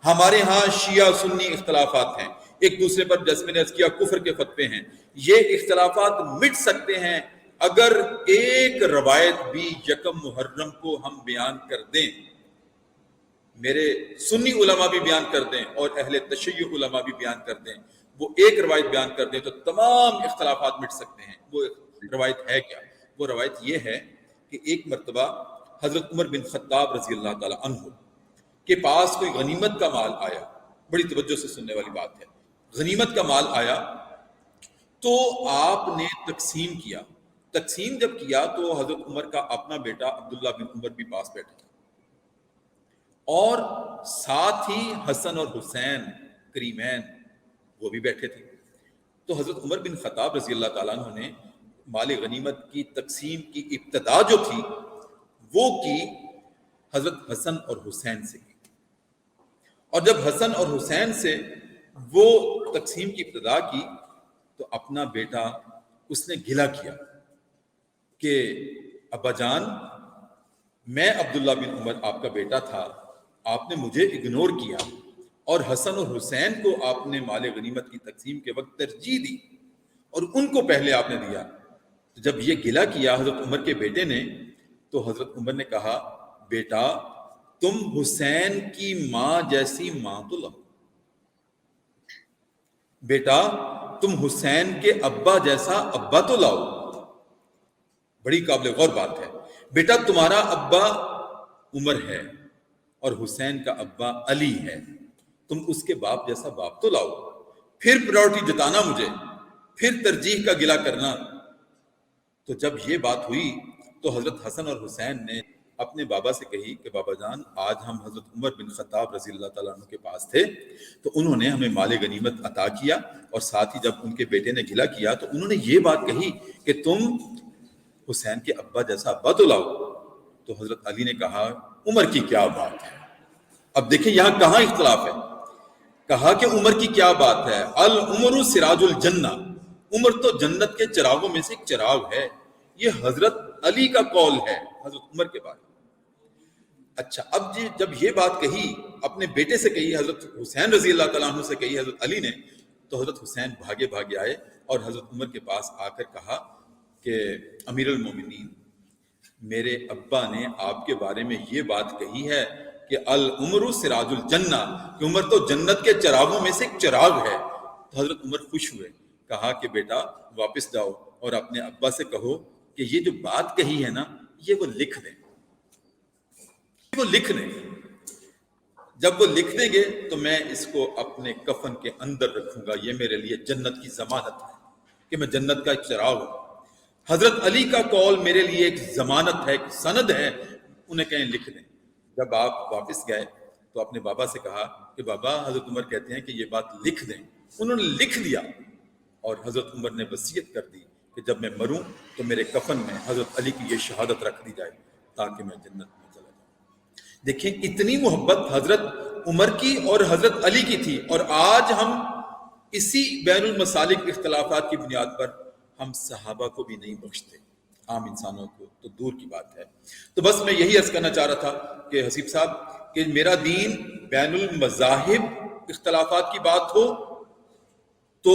ہمارے ہاں شیعہ سنی اختلافات ہیں، ایک دوسرے پر جیسے میں نے عرض کیا کفر کے فتوے ہیں. یہ اختلافات مٹ سکتے ہیں اگر ایک روایت بھی یکم محرم کو ہم بیان کر دیں، میرے سنی علماء بھی بیان کر دیں اور اہل تشیع علماء بھی بیان کر دیں، وہ ایک روایت بیان کر دیں تو تمام اختلافات مٹ سکتے ہیں. وہ روایت ہے کیا؟ وہ روایت یہ ہے کہ ایک مرتبہ حضرت عمر بن خطاب رضی اللہ تعالی عنہ کے پاس کوئی غنیمت کا مال آیا. بڑی توجہ سے سننے والی بات ہے. غنیمت کا مال آیا تو آپ نے تقسیم کیا. تقسیم جب کیا تو حضرت عمر کا اپنا بیٹا عبداللہ بن عمر بھی پاس بیٹھا تھا اور ساتھ ہی حسن اور حسین کریمین وہ بھی بیٹھے تھے. تو حضرت عمر بن خطاب رضی اللہ تعالیٰ عنہ نے مال غنیمت کی تقسیم کی ابتدا جو تھی وہ کی حضرت حسن اور حسین سے کی. اور جب حسن اور حسین سے وہ تقسیم کی ابتدا کی تو اپنا بیٹا اس نے گلہ کیا کہ ابا جان، میں عبداللہ بن عمر آپ کا بیٹا تھا، آپ نے مجھے اگنور کیا اور حسن اور حسین کو آپ نے مال غنیمت کی تقسیم کے وقت ترجیح دی اور ان کو پہلے آپ نے دیا. تو جب یہ گلہ کیا حضرت عمر کے بیٹے نے تو حضرت عمر نے کہا، بیٹا تم حسین کی ماں جیسی ماں تو لاؤ، بیٹا تم حسین کے ابا جیسا ابا تو لاؤ. بڑی قابل غور بات ہے. بیٹا تمہارا ابا عمر ہے اور حسین کا ابا علی ہے، تم اس کے باپ جیسا باپ تو لاؤ. پھر پرائورٹی جتانا مجھے، پھر ترجیح کا گلہ کرنا. تو جب یہ بات ہوئی تو حضرت حسن اور حسین نے اپنے بابا سے کہی کہ بابا جان، آج ہم حضرت عمر بن خطاب رضی اللہ تعالیٰ عنہ کے پاس تھے تو انہوں نے ہمیں مال غنیمت عطا کیا اور ساتھ ہی جب ان کے بیٹے نے گلہ کیا تو انہوں نے یہ بات کہی کہ تم حسین کے ابا جیسا ابا تو لاؤ. تو حضرت علی نے کہا، عمر کی کیا بات ہے. اب دیکھیں یہاں کہاں اختلاف ہے. کہا کہ عمر کی کیا بات ہے، العمر سراج الجنہ، عمر تو جنت کے چراغوں میں سے ایک چراغ ہے. یہ حضرت علی کا قول ہے حضرت عمر کے بارے میں. اچھا، اب جب یہ بات کہی اپنے بیٹے سے کہی، حضرت حسین رضی اللہ تعالیٰ عنہ سے کہی حضرت علی نے، تو حضرت حسین بھاگے بھاگے آئے اور حضرت عمر کے پاس آ کر کہا کہ امیر المومنین، میرے ابا نے آپ کے بارے میں یہ بات کہی ہے کہ العمر سراج الجنہ، کہ عمر تو جنت کے چراغوں میں سے ایک چراغ ہے. تو حضرت عمر خوش ہوئے، کہا کہ بیٹا واپس جاؤ اور اپنے ابا سے کہو کہ یہ جو بات کہی ہے نا یہ وہ لکھ دیں، وہ لکھ دیں. جب وہ لکھ دیں گے تو میں اس کو اپنے کفن کے اندر رکھوں گا، یہ میرے لیے جنت کی ضمانت ہے کہ میں جنت کا ایک چراغ ہوں. حضرت علی کا قول میرے لیے ایک ضمانت ہے، ایک سند ہے، انہیں کہیں لکھ دیں. جب آپ واپس گئے تو اپنے بابا سے کہا کہ بابا حضرت عمر کہتے ہیں کہ یہ بات لکھ دیں. انہوں نے لکھ دیا اور حضرت عمر نے وصیت کر دی کہ جب میں مروں تو میرے کفن میں حضرت علی کی یہ شہادت رکھ دی جائے تاکہ میں جنت میں چلا جاؤں. دیکھیں اتنی محبت حضرت عمر کی اور حضرت علی کی تھی، اور آج ہم اسی بین المسالک اختلافات کی بنیاد پر ہم صحابہ کو بھی نہیں بخشتے، عام انسانوں کو تو دور کی بات ہے. تو بس میں یہی عرض کرنا چاہ رہا تھا کہ حسیب صاحب کہ میرا دین بین المذاہب اختلافات کی بات ہو تو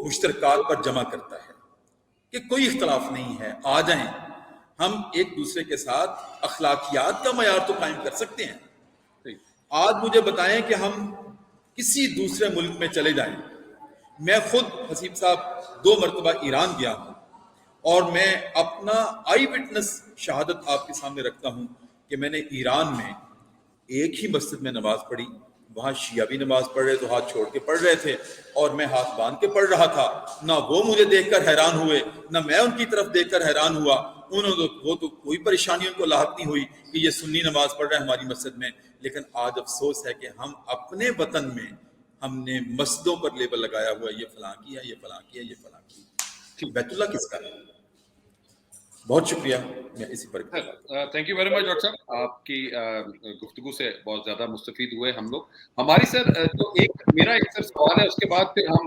مشترکات پر جمع کرتا ہے کہ کوئی اختلاف نہیں ہے، آ جائیں ہم ایک دوسرے کے ساتھ اخلاقیات کا معیار تو قائم کر سکتے ہیں. آج مجھے بتائیں کہ ہم کسی دوسرے ملک میں چلے جائیں. میں خود حسیب صاحب 2 مرتبہ ایران گیا ہوں اور میں اپنا آئی وٹنس شہادت آپ کے سامنے رکھتا ہوں کہ میں نے ایران میں ایک ہی مسجد میں نماز پڑھی. وہاں شیعہ بھی نماز پڑھ رہے تو ہاتھ چھوڑ کے پڑھ رہے تھے اور میں ہاتھ باندھ کے پڑھ رہا تھا. نہ وہ مجھے دیکھ کر حیران ہوئے نہ میں ان کی طرف دیکھ کر حیران ہوا. وہ تو کوئی پریشانی ان کو لاحق نہیں ہوئی کہ یہ سنی نماز پڑھ رہے ہیں ہماری مسجد میں. لیکن آج افسوس ہے کہ ہم اپنے وطن میں ہم نے مسجدوں پر لیبل لگایا ہوا ہے، یہ فلاں کی ہے، یہ فلاں کی ہے، یہ فلاں کی. بیت اللہ کس کا ہے؟ بہت شکریہ. میں اسی پر thank you very much doctor صاحب، آپ کی گفتگو سے بہت زیادہ مستفید ہوئے ہم لوگ. ہماری سر جو میرا ایک سوال ہے، اس کے بعد پھر ہم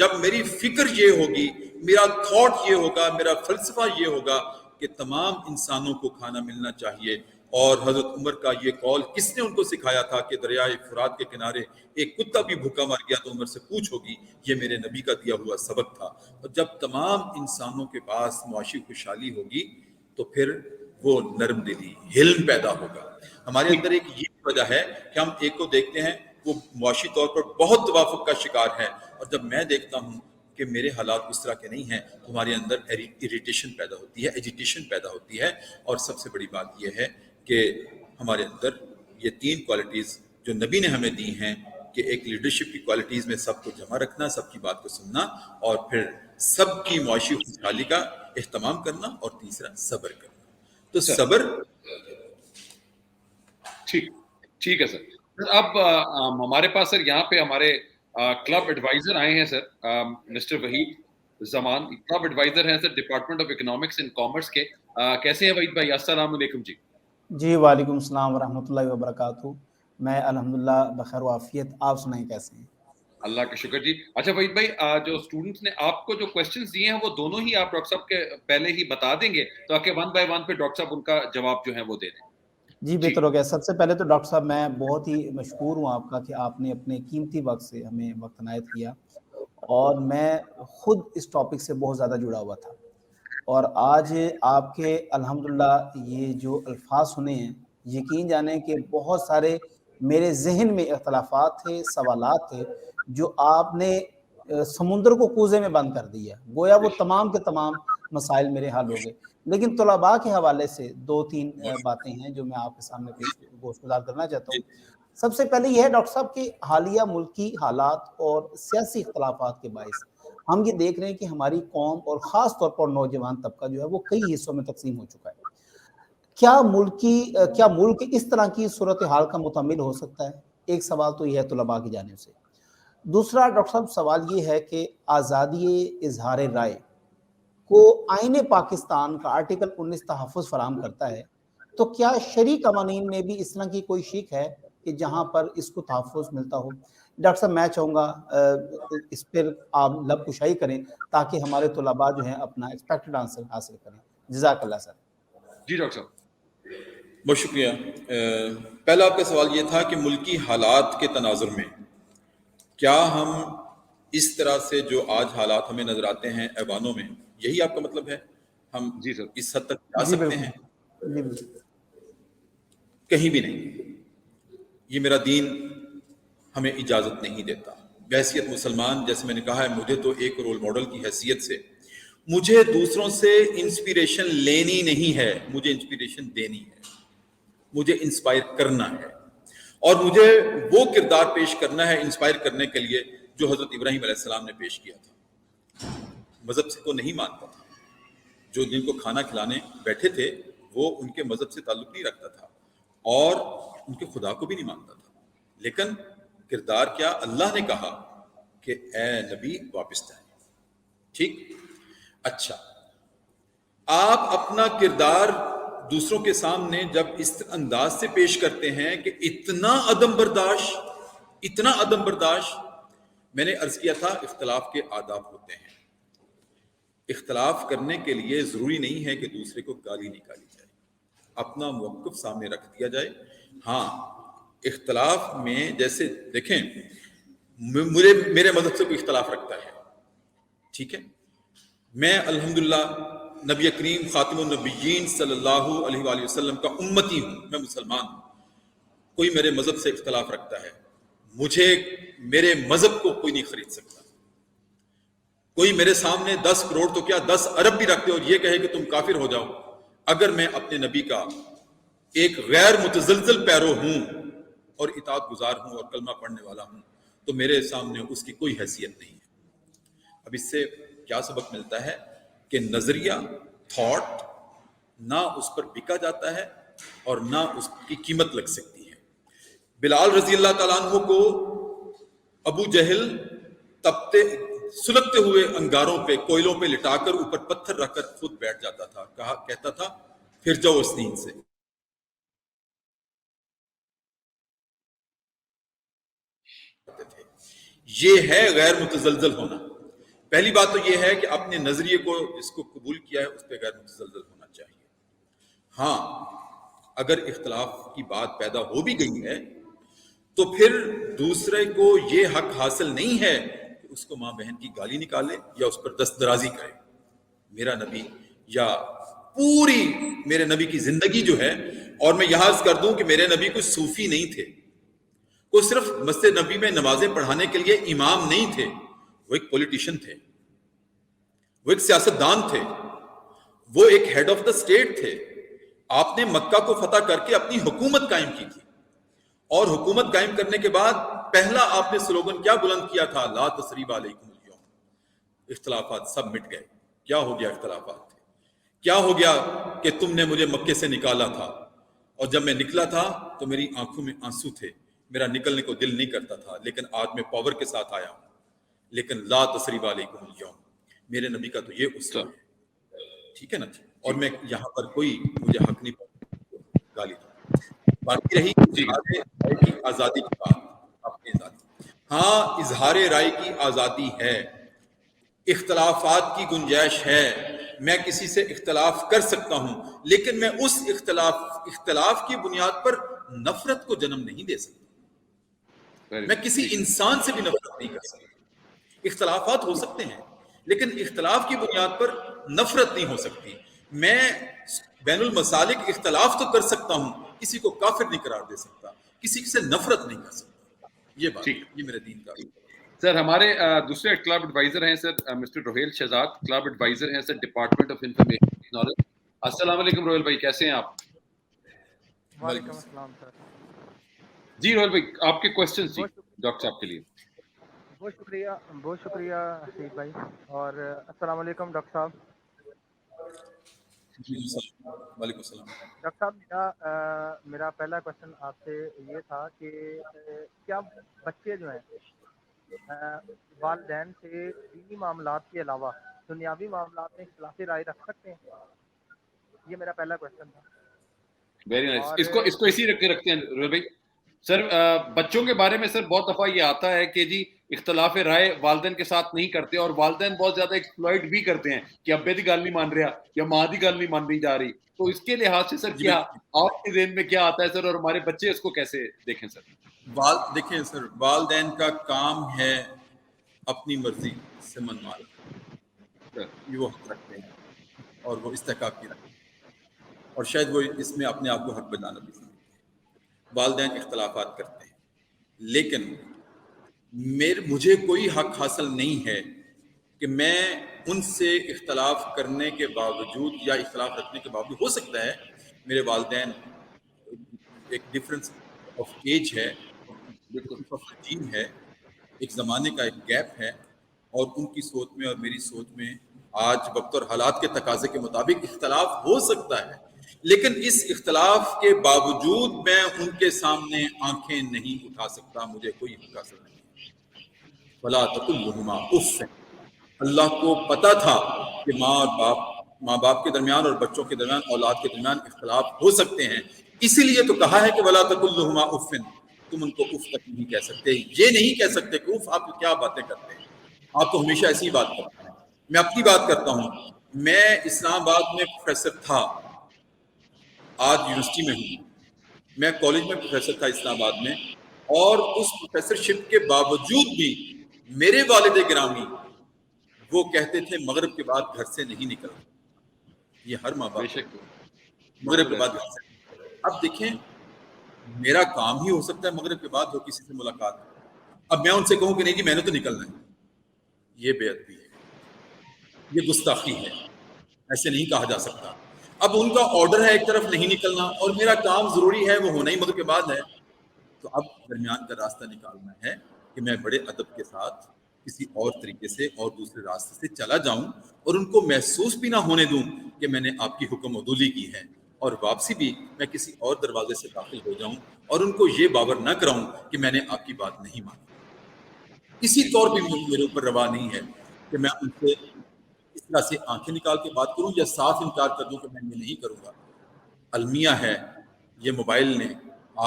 جب میری فکر یہ ہوگی، میرا تھاٹ یہ ہوگا، میرا فلسفہ یہ ہوگا کہ تمام انسانوں کو کھانا ملنا چاہیے. اور حضرت عمر کا یہ قول کس نے ان کو سکھایا تھا کہ دریائے فرات کے کنارے ایک کتا بھی بھوکا مر گیا تو عمر سے پوچھ ہوگی، یہ میرے نبی کا دیا ہوا سبق تھا. اور جب تمام انسانوں کے پاس معاشی خوشحالی ہوگی تو پھر وہ نرم دلی، حلم پیدا ہوگا. ہمارے اندر ایک یہ وجہ ہے کہ ہم ایک کو دیکھتے ہیں وہ معاشی طور پر بہت توافق کا شکار ہے، اور جب میں دیکھتا ہوں کہ میرے حالات اس طرح کے نہیں ہیں تو ہمارے اندر اریٹیشن پیدا ہوتی ہے، ایجیٹیشن پیدا ہوتی ہے. اور سب سے بڑی بات یہ ہے کہ ہمارے اندر یہ 3 کوالٹیز جو نبی نے ہمیں دی ہیں کہ ایک لیڈرشپ کی کوالٹیز میں سب کو جمع رکھنا، سب کی بات کو سننا، اور پھر سب کی معاشی خوشحالی کا اہتمام کرنا، اور تیسرا صبر کرنا. تو صبر. ٹھیک ہے سر. اب ہمارے پاس سر یہاں پہ ہمارے کلب ایڈوائزر آئے ہیں سر، مسٹر وحید زمان، کلب ایڈوائزر ہیں sir department of economics and commerce کے. کیسے ہیں وحید بھائی؟ السلام علیکم جی. جی وعلیکم السلام ورحمۃ اللہ وبرکاتہ. میں الحمدللہ بخیر و عافیت. آپ سنائیں کیسے ہیں؟ اللہ کا شکر جی. اچھا وحید بھائی، جو اسٹوڈنٹس نے آپ کو جو کوسچنز دیے ہیں وہ دونوں ہی آپ ڈاکٹر صاحب کے پہلے ہی بتا دیں گے تاکہ 1 بائی 1 پہ ڈاکٹر صاحب ان کا جواب جو ہے وہ دے دیں. جی بہتر ہو گیا. سب سے پہلے تو ڈاکٹر صاحب میں بہت ہی مشکور ہوں آپ کا کہ آپ نے اپنے قیمتی وقت سے ہمیں وقت عنایت کیا، اور میں خود اس ٹاپک سے بہت زیادہ جڑا ہوا تھا، اور آج آپ کے الحمدللہ یہ جو الفاظ سنے ہیں، یقین جانیں کہ بہت سارے میرے ذہن میں اختلافات تھے، سوالات تھے، جو آپ نے سمندر کو کوزے میں بند کر دیا. گویا وہ تمام کے تمام مسائل میرے حل ہو گئے. لیکن طلباء کے حوالے سے 2-3 باتیں ہیں جو میں آپ کے سامنے پیش گزار کرنا چاہتا ہوں. سب سے پہلے یہ ہے ڈاکٹر صاحب کہ حالیہ ملکی حالات اور سیاسی اختلافات کے باعث ہم یہ دیکھ رہے ہیں کہ ہماری قوم اور خاص طور پر نوجوان طبقہ جو ہے وہ کئی حصوں میں تقسیم ہو چکا ہے. کیا ملک اس طرح کی صورتحال کا متحمل ہو سکتا ہے؟ ایک سوال تو یہ ہے طلباء کی جانب سے. دوسرا ڈاکٹر صاحب سوال یہ ہے کہ آزادی اظہار رائے کو آئین پاکستان کا آرٹیکل 19 تحفظ فراہم کرتا ہے، تو کیا شرعی قوانین میں بھی اس طرح کی کوئی شق ہے کہ جہاں پر اس کو تحفظ ملتا ہو؟ ڈاکٹر صاحب میں چاہوں گا اس پر آپ لب کشائی کریں تاکہ ہمارے طلباء جو ہیں اپنا ایکسپیکٹڈ آنسر حاصل کریں. جزاک اللہ سر. جی ڈاکٹر صاحب. بہت شکریہ. پہلا آپ کا سوال یہ تھا کہ ملکی حالات کے تناظر میں کیا ہم اس طرح سے جو آج حالات ہمیں نظر آتے ہیں ایوانوں میں، یہی آپ کا مطلب ہے؟ ہم جی سر. اس حد تک جا سکتے ہیں؟ جی بالکل. کہیں بھی نہیں. یہ میرا دین ہمیں اجازت نہیں دیتا. بحیثیت مسلمان، جیسے میں نے کہا ہے، مجھے تو ایک رول ماڈل کی حیثیت سے مجھے دوسروں سے انسپیریشن لینی نہیں ہے، مجھے انسپیریشن دینی ہے، مجھے انسپائر کرنا ہے، اور مجھے وہ کردار پیش کرنا ہے انسپائر کرنے کے لیے جو حضرت ابراہیم علیہ السلام نے پیش کیا تھا. مذہب سے کو نہیں مانتا تھا. جو جن کو کھانا کھلانے بیٹھے تھے وہ ان کے مذہب سے تعلق نہیں رکھتا تھا اور ان کے خدا کو بھی نہیں مانتا تھا. لیکن کردار کیا؟ اللہ نے کہا کہ اے نبی واپس جائیں. ٹھیک. اچھا، آپ اپنا کردار دوسروں کے سامنے جب اس انداز سے پیش کرتے ہیں کہ اتنا عدم برداشت، میں نے عرض کیا تھا اختلاف کے آداب ہوتے ہیں. اختلاف کرنے کے لیے ضروری نہیں ہے کہ دوسرے کو گالی نکالی جائے، اپنا موقف سامنے رکھ دیا جائے. ہاں، اختلاف میں جیسے دیکھیں میرے مذہب سے کوئی اختلاف رکھتا ہے، ٹھیک ہے، میں الحمدللہ نبی کریم خاتم النبیین صلی اللہ علیہ وآلہ وسلم کا امتی ہوں، میں مسلمان ہوں. کوئی میرے مذہب سے اختلاف رکھتا ہے، مجھے میرے مذہب کو کوئی نہیں خرید سکتا. کوئی میرے سامنے 10 کروڑ تو کیا 10 ارب بھی رکھتے اور یہ کہے کہ تم کافر ہو جاؤ، اگر میں اپنے نبی کا ایک غیر متزلزل پیرو ہوں اور اطاعت گزار ہوں اور کلمہ پڑھنے والا ہوں تو میرے سامنے اس کی کوئی حیثیت نہیں ہے. اب اس سے کیا سبق ملتا ہے کہ نظریہ، تھاٹ، نہ اس پر بکا جاتا ہے اور نہ اس کی قیمت لگ سکتی ہے. بلال رضی اللہ تعالیٰ عنہ کو ابو جہل تپتے سلگتے ہوئے انگاروں پہ، کوئلوں پہ لٹا کر اوپر پتھر رکھ کر خود بیٹھ جاتا تھا. کہتا تھا پھر جاؤ اس دین سے. یہ ہے غیر متزلزل ہونا. پہلی بات تو یہ ہے کہ اپنے نظریے کو جس کو قبول کیا ہے اس پہ غیر متزلزل ہونا چاہیے. ہاں اگر اختلاف کی بات پیدا ہو بھی گئی ہے تو پھر دوسرے کو یہ حق حاصل نہیں ہے کہ اس کو ماں بہن کی گالی نکالے یا اس پر دست درازی کرے. میرا نبی یا پوری میرے نبی کی زندگی جو ہے، اور میں یہاں عرض کر دوں کہ میرے نبی کوئی صوفی نہیں تھے، وہ صرف مسجد نبی میں نمازیں پڑھانے کے لیے امام نہیں تھے، وہ ایک پولیٹیشین تھے، وہ ایک سیاستدان تھے، وہ ایک ہیڈ آف دا اسٹیٹ تھے. آپ نے مکہ کو فتح کر کے اپنی حکومت قائم کی تھی، اور حکومت قائم کرنے کے بعد پہلا آپ نے سلوگن کیا بلند کیا تھا؟ لا تثریب علیکم اليوم. اختلافات سب مٹ گئے. کیا ہو گیا؟ اختلافات تھے. کیا ہو گیا کہ تم نے مجھے مکے سے نکالا تھا، اور جب میں نکلا تھا تو میری آنکھوں میں آنسو تھے، میرا نکلنے کو دل نہیں کرتا تھا، لیکن آج میں پاور کے ساتھ آیا ہوں. لیکن لا تثریب علیکم اليوم، میرے نبی کا تو یہ اسلوب ہے. ٹھیک ہے نا جی؟ اور میں یہاں پر کوئی مجھے حق نہیں گالی دوں. باقی رہی اظہار رائے کی آزادی کی بات، اپنی آزادی، ہاں اظہار رائے کی آزادی ہے، اختلافات کی گنجائش ہے، میں کسی سے اختلاف کر سکتا ہوں، لیکن میں اس اختلاف کی بنیاد پر نفرت کو جنم نہیں دے سکتا. میں کسی انسان سے بھی نفرت نہیں کر سکتا. اختلافات ہو سکتے ہیں لیکن اختلاف کی بنیاد پر نفرت نہیں ہو سکتی. میں بین المسالک اختلاف تو کر سکتا ہوں، کسی کو کافر نہیں قرار دے سکتا، کسی سے نفرت نہیں کر سکتا. یہ بات یہ میرے دین کا. سر ہمارے دوسرے کلب ایڈوائزر ہیں sir mister Roheel Shahzad, club advisor ہیں sir department of information technology. السلام علیکم روہیل بھائی، کیسے ہیں آپ؟ وعلیکم السلام سر. جی روہیل بھائی آپ کے کوشچن تھی ڈاکٹر صاحب کے لیے. بہت شکریہ حسیب بھائی، اور السلام علیکم ڈاکٹر صاحب. وعلیکم السلام. ڈاکٹر صاحب میرا پہلا کوشچن آپ سے یہ تھا کہ کیا بچے جو ہیں والدین سے دینی معاملات کے علاوہ دنیاوی معاملات میں اختلافی رائے رکھ سکتے ہیں؟ یہ میرا پہلا کوشچن تھا. Very nice. اس کو اسی رکھتے ہیں روہیل بھائی. سر بچوں کے بارے میں سر بہت دفعہ یہ آتا ہے کہ جی اختلاف رائے والدین کے ساتھ نہیں کرتے، اور والدین بہت زیادہ ایکسپلائٹ بھی کرتے ہیں کہ ابے دی گل نہیں مان رہا یا ماں دی گل نہیں ماننی جا رہی. تو اس کے لحاظ سے سر کیا آپ کے ذہن میں کیا آتا ہے سر، اور ہمارے بچے اس کو کیسے دیکھیں سر؟ دیکھیں سر، والدین کا کام ہے اپنی مرضی سے منوانا، وہ حق رکھتے ہیں اور وہ استحقاق کی رکھتے ہیں، اور شاید وہ اس میں اپنے آپ کو حق بنانا بھی سمجھتے ہیں. والدین اختلافات کرتے ہیں، لیکن مجھے کوئی حق حاصل نہیں ہے کہ میں ان سے اختلاف کرنے کے باوجود یا اختلاف رکھنے کے باوجود، ہو سکتا ہے میرے والدین ایک ڈفرنس آف ایج ہے، ڈفرنس آف رجیم ہے، ایک زمانے کا ایک گیپ ہے، اور ان کی سوچ میں اور میری سوچ میں آج وقت اور حالات کے تقاضے کے مطابق اختلاف ہو سکتا ہے، لیکن اس اختلاف کے باوجود میں ان کے سامنے آنکھیں نہیں اٹھا سکتا. مجھے کوئی حق حاصل نہیں. وَلَا تَقُل لَهُمَا أُفٍّ. اللہ کو پتا تھا کہ ماں باپ کے درمیان اور بچوں کے درمیان، اولاد کے درمیان اختلاف ہو سکتے ہیں، اسی لیے تو کہا ہے کہ وَلَا تَقُل لَهُمَا أُفٍّ. تم ان کو اف تک نہیں کہہ سکتے. یہ نہیں کہہ سکتے کہ اف آپ کیا باتیں کرتے ہیں، آپ تو ہمیشہ ایسی بات کرتے ہیں. میں اپنی بات کرتا ہوں، میں اسلام آباد میں پروفیسر تھا، آج یونیورسٹی میں ہوں. میں کالج میں پروفیسر تھا اسلام آباد میں، اور اس پروفیسرشپ کے باوجود بھی میرے والد گرامی وہ کہتے تھے مغرب کے بعد گھر سے نہیں نکلنا. یہ ہر ماں باپ مغرب کے بعد گھر سے نکلنا. اب دیکھیں میرا کام ہی ہو سکتا ہے مغرب کے بعد ہو کسی سے ملاقات، اب میں ان سے کہوں کہ نہیں جی میں نے تو نکلنا ہے، یہ بے ادبی ہے، یہ گستاخی ہے، ایسے نہیں کہا جا سکتا. اب ان کا آرڈر ہے ایک طرف نہیں نکلنا، اور میرا کام ضروری ہے وہ ہونا ہی مغرب کے بعد ہے. تو اب درمیان کا راستہ نکالنا ہے کہ میں بڑے ادب کے ساتھ کسی اور طریقے سے اور دوسرے راستے سے چلا جاؤں، اور ان کو محسوس بھی نہ ہونے دوں کہ میں نے آپ کی حکم عدولی کی ہے، اور واپسی بھی میں کسی اور دروازے سے داخل ہو جاؤں اور ان کو یہ باور نہ کراؤں کہ میں نے آپ کی بات نہیں مانی. اسی طور بھی میرے اوپر روا نہیں ہے کہ میں ان سے اس طرح سے آنکھیں نکال کے بات کروں یا صاف انکار کر دوں کہ میں یہ نہیں کروں گا. المیہ ہے، یہ موبائل نے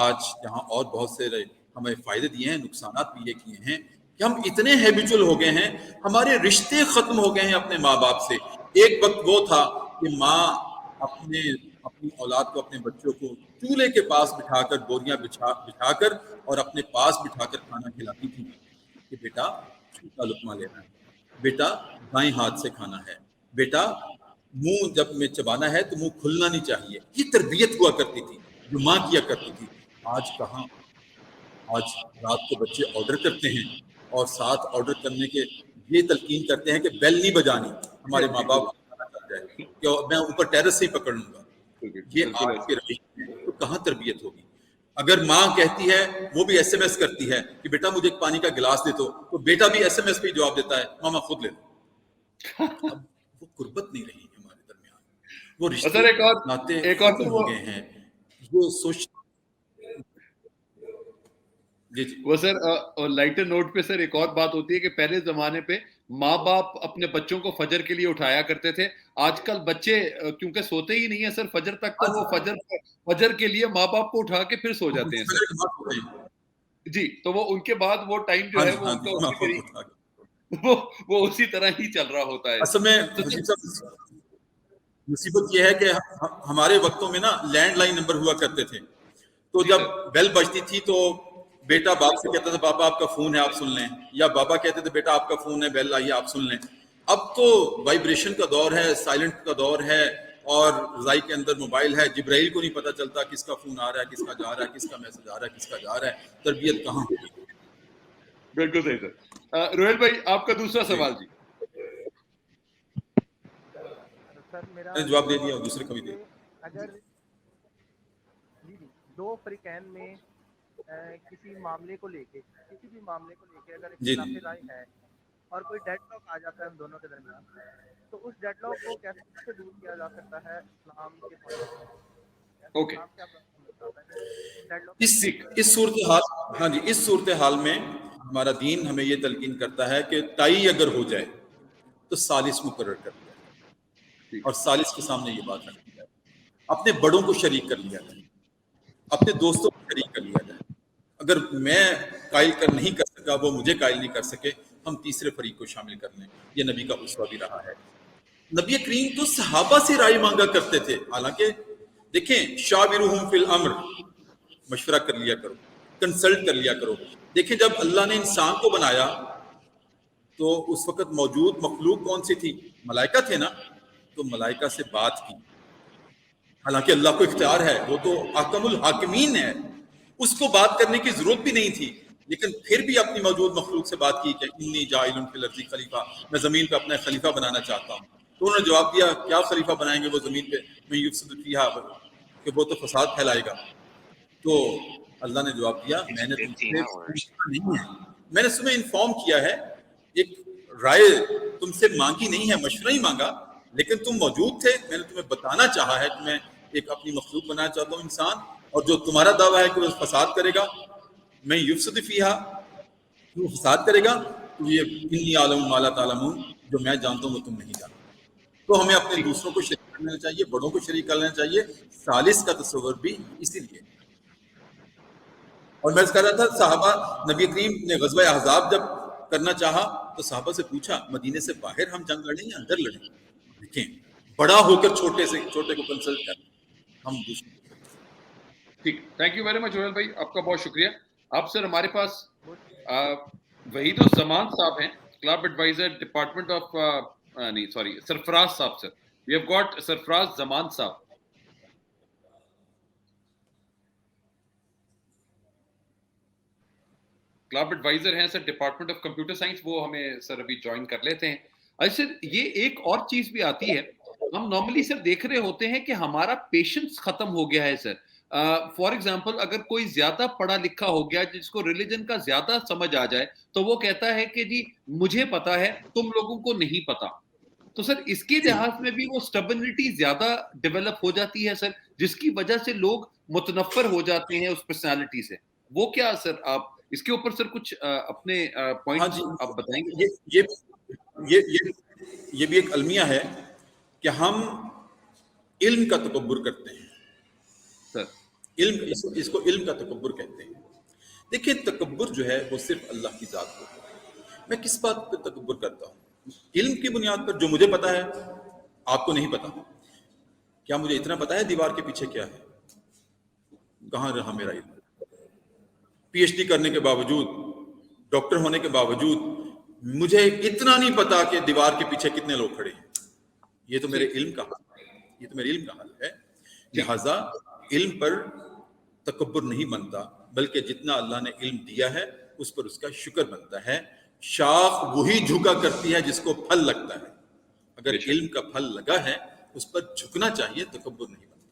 آج یہاں اور بہت سے ہمیں فائدے دیے ہیں، نقصانات بھی یہ کیے ہیں کہ ہم اتنے ہیبیچول ہو گئے ہیں, ہمارے رشتے ختم ہو گئے ہیں اپنے ماں باپ سے. ایک وقت وہ تھا کہ ماں اپنی اولاد کو, اپنے بچوں کو چولہے کے پاس بٹھا کر, بوریاں بچھا کر اور اپنے پاس بٹھا کر کھانا کھلاتی تھی کہ بیٹا چھوٹا لقمہ لینا ہے, بیٹا بائیں ہاتھ سے کھانا ہے, بیٹا منہ جب میں چبانا ہے تو منہ کھلنا نہیں چاہیے. یہ تربیت ہوا کرتی تھی جو ماں کیا کرتی تھی. آج کہاں, آج رات کو بچے آرڈر کرتے ہیں اور ساتھ آرڈر کرنے کے یہ تلقین کرتے ہیں کہ بیل نہیں بجانی, ہمارے ماں باپ کھانا چل جائے کہ میں اوپر ٹیرس سے ہی پکڑ لوں گا. یہ آج کے رویے ہیں, تو کہاں تربیت ہوگی؟ اگر ماں کہتی ہے, وہ بھی ایس ایم ایس کرتی ہے کہ بیٹا مجھے ایک پانی کا گلاس دے دو, تو بیٹا بھی ایس ایم ایس پہ جواب دیتا ہے ماما خود لے لو. اب وہ قربت نہیں رہی ہمارے درمیان, وہ رشتے ناطے ختم ہو گئے ہیں. وہ سوچ وہ سر لائٹر نوٹ پہ سر ایک اور بات ہوتی ہے کہ پہلے زمانے پہ ماں باپ اپنے بچوں کو فجر کے لیے اٹھایا کرتے تھے. آج کل بچے کیونکہ سوتے ہی نہیں ہیں سر فجر تک, تو وہ فجر کے لیے ماں باپ کو اٹھا کے پھر سو جاتے ہیں سر. جی, تو وہ ان کے بعد وہ ٹائم جو ہے وہ ان کا وہ اسی طرح ہی چل رہا ہوتا ہے. اصل میں مصیبت یہ ہے کہ ہمارے وقتوں میں نا لینڈ لائن نمبر ہوا کرتے تھے, تو جب بیل بجتی تھی تو بیٹا باپ سے کہتا تھا پاپا آپ کا فون ہے آپ سن لیں, یا بابا کہتے تھے بیٹا آپ کا فون ہے بیل آئیے آپ سن لیں. اب تو وائبریشن کا دور ہے, سائلنٹ کا دور ہے, اور رضائی کے اندر موبائل ہے, جبرائیل کو نہیں پتہ چلتا کس کا فون آ رہا ہے, کس کا جا رہا ہے, کس کا میسج آ رہا ہے, کس کا جا رہا ہے. تربیت کہاں ہوگی؟ بالکل صحیح سر. روہیل بھائی آپ کا دوسرا سوال. جی سر میرا جواب دے دیا, دوسرے کا بھی دے. اگر دو فریقین میں کسی معاملے کو لے کے اگر اختلاف رائے ہے اور کوئی ڈیڈ لاک آ جاتا ہے ان دونوں کے درمیان, تو اس ڈیڈ لاک کو کیسے دور کیا جا سکتا ہے اسلام کے اوکے. اس صورتحال, ہاں جی, اس صورتحال میں ہمارا دین ہمیں یہ تلقین کرتا ہے کہ تائی اگر ہو جائے تو ثالث مقرر کر دیا جائے, اور ثالث کے سامنے یہ بات رکھ دیا جائے, اپنے بڑوں کو شریک کر لیا جائے, اپنے دوستوں کو شریک کر لیا جائے. اگر میں قائل کر نہیں کر سکا, وہ مجھے قائل نہیں کر سکے, ہم تیسرے فریق کو شامل کر لیں. یہ نبی کا اسوہ بھی رہا ہے. نبی کریم تو صحابہ سے رائے مانگا کرتے تھے. حالانکہ دیکھیں, شاورہم فی الامر, مشورہ کر لیا کرو, کنسلٹ کر لیا کرو. دیکھیں جب اللہ نے انسان کو بنایا تو اس وقت موجود مخلوق کون سی تھی؟ ملائکہ تھے نا, تو ملائکہ سے بات کی. حالانکہ اللہ کو اختیار ہے, وہ تو حاکم الحاکمین ہے, اس کو بات کرنے کی ضرورت بھی نہیں تھی, لیکن پھر بھی اپنی موجود مخلوق سے بات کی کہ انی جاعل فی الارض خلیفہ, میں زمین پہ اپنا خلیفہ بنانا چاہتا ہوں. تو انہوں نے جواب دیا کیا خلیفہ بنائیں گے وہ زمین پہ, میں یفسد فیہا, کہ وہ تو فساد پھیلائے گا. تو اللہ نے جواب دیا میں نے تم سے پوچھنا نہیں ہے, میں نے تمہیں انفارم کیا ہے, ایک رائے تم سے مانگی نہیں ہے, مشورہ ہی مانگا, لیکن تم موجود تھے, میں نے تمہیں بتانا چاہا ہے کہ میں ایک اپنی مخلوق بنانا چاہتا ہوں انسان, اور جو تمہارا دعویٰ ہے کہ وہ فساد کرے گا, میں یفسد فیہا, وہ فساد کرے گا, تو یہ انی عالم ما لا تعلمون, جو میں جانتا ہوں وہ تم نہیں جانتے. تو ہمیں اپنے دوسروں کو شریک کر لینا چاہیے, بڑوں کو شریک کر لینا چاہیے. ثالث کا تصور بھی اسی لیے. اور میں کہہ رہا تھا صحابہ, نبی کریم نے غزوہ احزاب جب کرنا چاہا تو صحابہ سے پوچھا مدینے سے باہر ہم جنگ لڑیں یا اندر لڑیں؟ دیکھیں بڑا ہو کر چھوٹے کو کنسلٹ کریں. ہم ٹھیک, تھینک یو ویری مچ روہیل بھائی, آپ کا بہت شکریہ. آپ سر ہمارے پاس وحید الزمان صاحب ہیں, کلب ایڈوائزر ڈپارٹمنٹ آف نہیں سوری سرفراز صاحب. سر وی ہیو گاٹ سرفراز زمان صاحب. کلب ایڈوائزر ہیں sir department of computer science, وہ ہمیں سر ابھی جوائن کر لیتے ہیں. اچھا سر, یہ ایک اور چیز بھی آتی ہے, ہم نارملی سر دیکھ رہے ہوتے ہیں کہ ہمارا پیشنس ختم ہو گیا ہے سر. فار ایگزامپل اگر کوئی زیادہ پڑھا لکھا ہو گیا جس کو ریلیجن کا زیادہ سمجھ آ جائے تو وہ کہتا ہے کہ جی مجھے پتا ہے تم لوگوں کو نہیں پتا. تو سر اس کے لحاظ میں بھی وہ اسٹیبلٹی زیادہ ڈیولپ ہو جاتی ہے سر, جس کی وجہ سے لوگ متنفر ہو جاتے ہیں اس پرسنالٹی سے. وہ کیا سر, آپ اس کے اوپر سر کچھ اپنے پوائنٹ آپ بتائیں گے؟ یہ بھی ایک المیہ ہے کہ ہم علم کا تکبر کرتے ہیں. سر اس کو علم کا تکبر کہتے ہیں. دیکھیں تکبر جو ہے وہ صرف اللہ کی ذات کو ہے. میں کس بات پہ تکبر کرتا ہوں؟ علم کی بنیاد پر جو مجھے پتا ہے آپ کو نہیں پتا. کیا مجھے اتنا پتا ہے دیوار کے پیچھے کیا ہے؟ کہاں رہا میرا علم؟ پی ایچ ڈی کرنے کے باوجود، ڈاکٹر ہونے کے باوجود مجھے اتنا نہیں پتا کہ دیوار کے پیچھے کتنے لوگ کھڑے ہیں. یہ تو میرے علم کا حل ہے. لہذا علم پر تکبر نہیں بنتا، بلکہ جتنا اللہ نے علم دیا ہے اس پر اس کا شکر بنتا ہے. شاخ وہی جھکا کرتی ہے جس کو پھل لگتا ہے. اگر علم کا پھل لگا ہے اس پر جھکنا چاہیے، تکبر نہیں بنتا.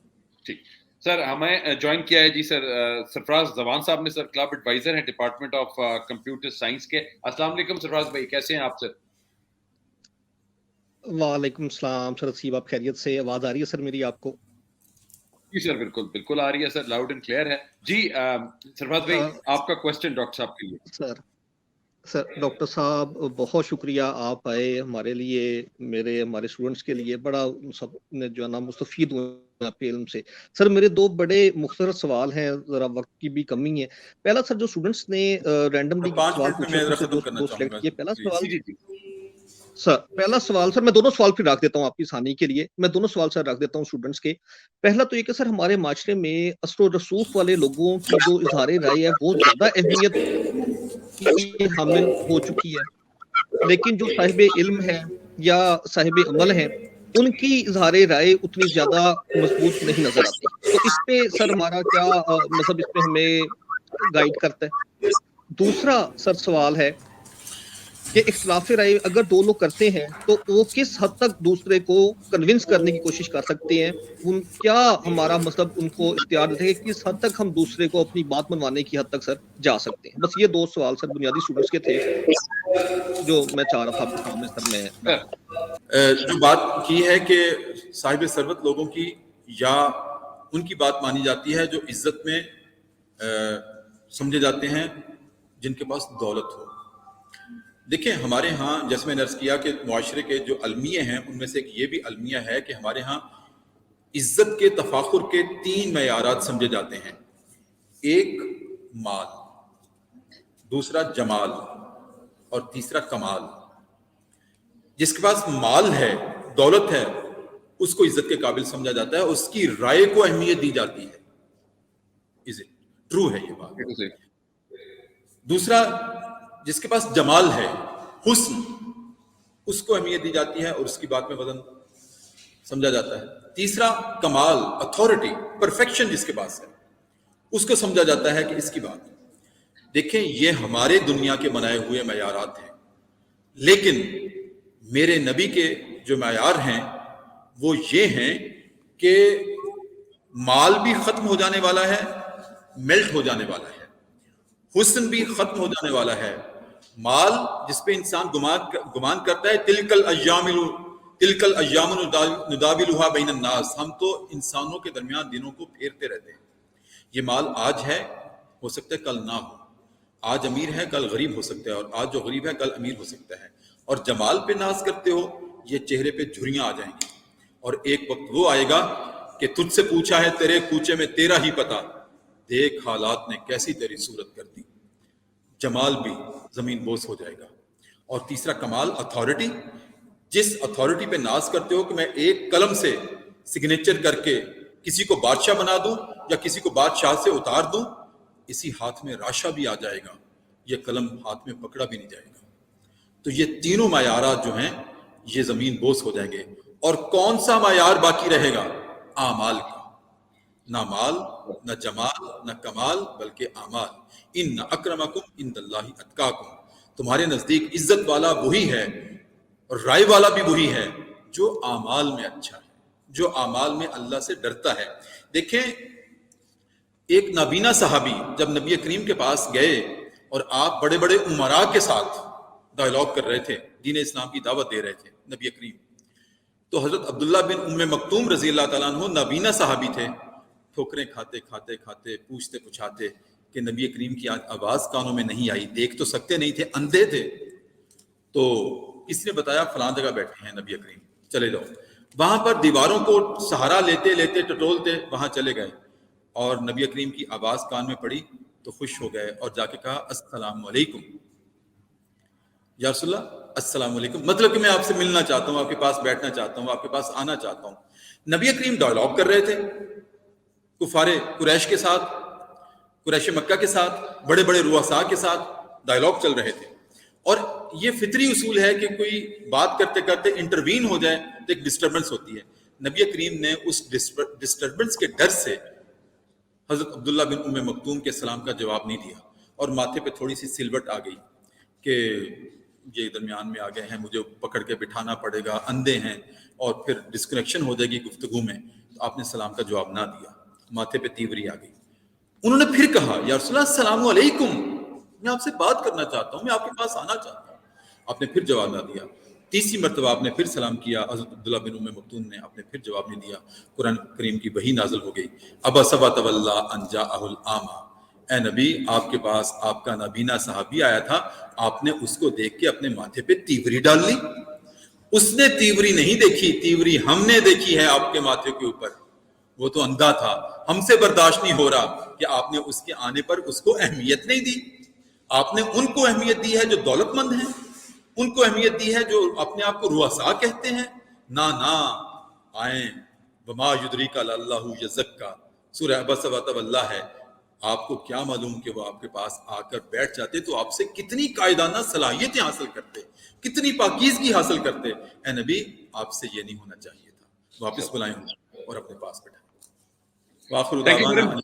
ٹھیک سر، ہمیں جوائن کیا ہے جی سر سرفراز زوان صاحب نے. سر کلب ایڈوائزر ہیں ڈپارٹمنٹ آف کمپیوٹر سائنس کے. السلام علیکم سرفراز بھائی، کیسے ہیں آپ سر؟ وعلیکم السلام سر اسیب، آپ خیریت سے؟ آواز آ رہی ہے سر میری آپ کو؟ جی سر بالکل آ رہی ہے سر، لاؤڈ اینڈ کلیئر ہے. جی سرفراز بھائی آپ کا کوشچن ڈاکٹر صاحب کے لیے. سر ڈاکٹر صاحب بہت شکریہ، آپ آئے ہمارے لیے، ہمارے اسٹوڈنٹس کے لیے بڑا سب نے جو ہے نا مستفید ہوئے آپ کے علم سے. سر میرے دو بڑے مختصر سوال ہیں، ذرا وقت کی بھی کمی ہے. پہلا سر جو اسٹوڈنٹس نے رینڈملی سوال پوچھے دو سلیکٹ کیے. پہلا سوال سر میں دونوں سوال پھر رکھ دیتا ہوں آپ کی آسانی کے لیے. میں دونوں سوال سر رکھ دیتا ہوں اسٹوڈنٹس کے. پہلا تو یہ کہ سر ہمارے معاشرے میں اثر و رسوخ والے لوگوں کی جو اظہار رائے ہے بہت زیادہ اہمیت کی حامل ہو چکی ہے، لیکن جو صاحب علم ہے یا صاحب عمل ہیں ان کی اظہار رائے اتنی زیادہ مضبوط نہیں نظر آتی. تو اس پہ سر ہمارا کیا مطلب اس پہ ہمیں گائیڈ کرتا ہے؟ دوسرا سر سوال ہے کہ اختلاف رائے اگر دو لوگ کرتے ہیں تو وہ کس حد تک دوسرے کو کنونس کرنے کی کوشش کر سکتے ہیں؟ کیا ہمارا مطلب ان کو اختیار دیتے ہیں کہ کس حد تک ہم دوسرے کو اپنی بات منوانے کی حد تک سر جا سکتے ہیں؟ بس یہ دو سوال سر بنیادی اسٹوڈنٹس کے تھے جو میں چاہ رہا تھا آپ کے سامنے سر. میں جو بات کی ہے کہ صاحب ثروت لوگوں کی یا ان کی بات مانی جاتی ہے جو عزت میں سمجھے جاتے ہیں، جن کے پاس دولت ہو. دیکھیں ہمارے ہاں جیسے میں نے عرض کیا کہ معاشرے کے جو المیہ ہیں ان میں سے ایک یہ بھی المیہ ہے کہ ہمارے ہاں عزت کے تفاخر کے 3 معیارات سمجھے جاتے ہیں. ایک مال، دوسرا جمال اور تیسرا کمال. جس کے پاس مال ہے، دولت ہے، اس کو عزت کے قابل سمجھا جاتا ہے، اس کی رائے کو اہمیت دی جاتی ہے. ٹرو ہے یہ بات. دوسرا جس کے پاس جمال ہے، حسن، اس کو اہمیت دی جاتی ہے اور اس کی بات میں وزن سمجھا جاتا ہے. تیسرا کمال، اتھارٹی، پرفیکشن جس کے پاس ہے اس کو سمجھا جاتا ہے کہ اس کی بات. دیکھیں یہ ہمارے دنیا کے بنائے ہوئے معیارات ہیں، لیکن میرے نبی کے جو معیار ہیں وہ یہ ہیں کہ مال بھی ختم ہو جانے والا ہے، میلٹ ہو جانے والا ہے، حسن بھی ختم ہو جانے والا ہے. مال جس پہ انسان گمان کرتا ہے تلک الایام نداولھا بین الناس، ہم تو انسانوں کے درمیان دنوں کو پھیرتے رہتے ہیں. یہ مال آج ہے، ہو سکتا ہے کل نہ ہو. آج امیر ہے کل غریب ہو سکتا ہے، اور آج جو غریب ہے کل امیر ہو سکتا ہے. اور جمال پہ ناز کرتے ہو، یہ چہرے پہ جھریاں آ جائیں گی، اور ایک وقت وہ آئے گا کہ تجھ سے پوچھا ہے تیرے کوچے میں تیرا ہی پتا، دیکھ حالات نے کیسی تیری صورت کر دی. جمال بھی زمین بوس ہو جائے گا. اور تیسرا کمال، اتھارٹی. جس اتھارٹی پہ ناز کرتے ہو کہ میں ایک قلم سے سگنیچر کر کے کسی کو بادشاہ بنا دوں یا کسی کو بادشاہ سے اتار دوں، اسی ہاتھ میں راشا بھی آ جائے گا، یہ قلم ہاتھ میں پکڑا بھی نہیں جائے گا. تو یہ تینوں معیارات جو ہیں یہ زمین بوس ہو جائیں گے. اور کون سا معیار باقی رہے گا؟ اعمال کا. نہ مال، نہ جمال، نہ کمال، بلکہ اعمال. ان اکرمکم عند اللہ اتقاکم. تمہارے نزدیک عزت والا وہی ہے اور رائے والا بھی وہی ہے جو اعمال میں اچھا ہے، جو اعمال میں اللہ سے ڈرتا ہے. دیکھیں ایک نابینا صحابی جب نبی کریم کے پاس گئے اور آپ بڑے بڑے امراء کے ساتھ ڈائلاگ کر رہے تھے، دین اسلام کی دعوت دے رہے تھے نبی کریم، تو حضرت عبداللہ بن ام مکتوم رضی اللہ تعالیٰ عنہ نابینا صحابی تھے. ٹھوکریں کھاتے کھاتے کھاتے پوچھتے پچھاتے کہ نبی کریم کی آواز کانوں میں نہیں آئی، دیکھ تو سکتے نہیں تھے، اندھے تھے. تو کس نے بتایا فلاں جگہ بیٹھے ہیں نبی کریم، چلے جاؤ. وہاں پر دیواروں کو سہارا لیتے لیتے ٹٹولتے وہاں چلے گئے اور نبی کریم کی آواز کان میں پڑی تو خوش ہو گئے اور جا کے کہا السلام علیکم. یا رسول اللہ السلام علیکم، مطلب کہ میں آپ سے ملنا چاہتا ہوں، آپ کے پاس بیٹھنا چاہتا ہوں، آپ کے پاس آنا چاہتا ہوں. نبی کریم ڈائلاگ کر رہے تھے کفار قریش کے ساتھ، قریش مکہ کے ساتھ، بڑے بڑے رؤساء کے ساتھ ڈائلاگ چل رہے تھے. اور یہ فطری اصول ہے کہ کوئی بات کرتے کرتے انٹروین ہو جائے تو ایک ڈسٹربنس ہوتی ہے. نبی کریم نے اس ڈسٹربنس کے ڈر سے حضرت عبداللہ بن ام مکتوم کے سلام کا جواب نہیں دیا، اور ماتھے پہ تھوڑی سی سلوٹ آ گئی کہ یہ درمیان میں آ گئے ہیں، مجھے پکڑ کے بٹھانا پڑے گا، اندھے ہیں، اور پھر ڈسکنیکشن ہو جائے گی گفتگو میں. تو آپ نے سلام کا جواب نہ دیا، ماتھے پہ تیوری آ گئی. انہوں نے پھر کہا یا رسول اللہ السلام علیکم، میں آپ سے بات کرنا چاہتا ہوں، میں آپ کے پاس آنا چاہتا ہوں. آپ نے پھر جواب نہ دیا. تیسری مرتبہ آپ نے پھر سلام کیا، حضرت عبداللہ بن ام مکتوم نے، آپ نے پھر جواب نہیں دیا. قرآن کریم کی وحی نازل ہو گئی، ابا سبا تولا ان جاءہ الاعمی، اے نبی آپ کے پاس آپ کا نابینا صحابی آیا تھا، آپ نے اس کو دیکھ کے اپنے ماتھے پہ تیوری ڈال لی. اس نے تیوری نہیں دیکھی، تیوری ہم نے دیکھی ہے آپ کے ماتھے کے اوپر. وہ تو اندھا تھا، ہم سے برداشت نہیں ہو رہا کہ آپ نے اس کے آنے پر اس کو اہمیت نہیں دی. آپ نے ان کو اہمیت دی ہے جو دولت مند ہیں، ان کو اہمیت دی ہے جو اپنے آپ کو رؤساء کہتے ہیں. نہ آئیں وما یدریک لعلہ یزکا، سورہ عبس وتولی ہے. آپ کو کیا معلوم کہ وہ آپ کے پاس آ کر بیٹھ جاتے تو آپ سے کتنی قائدانہ صلاحیتیں حاصل کرتے، کتنی پاکیزگی حاصل کرتے. اے نبی آپ سے یہ نہیں ہونا چاہیے تھا. واپس بلائیں اور اپنے پاس بیٹھائیں. وآخر دعوانا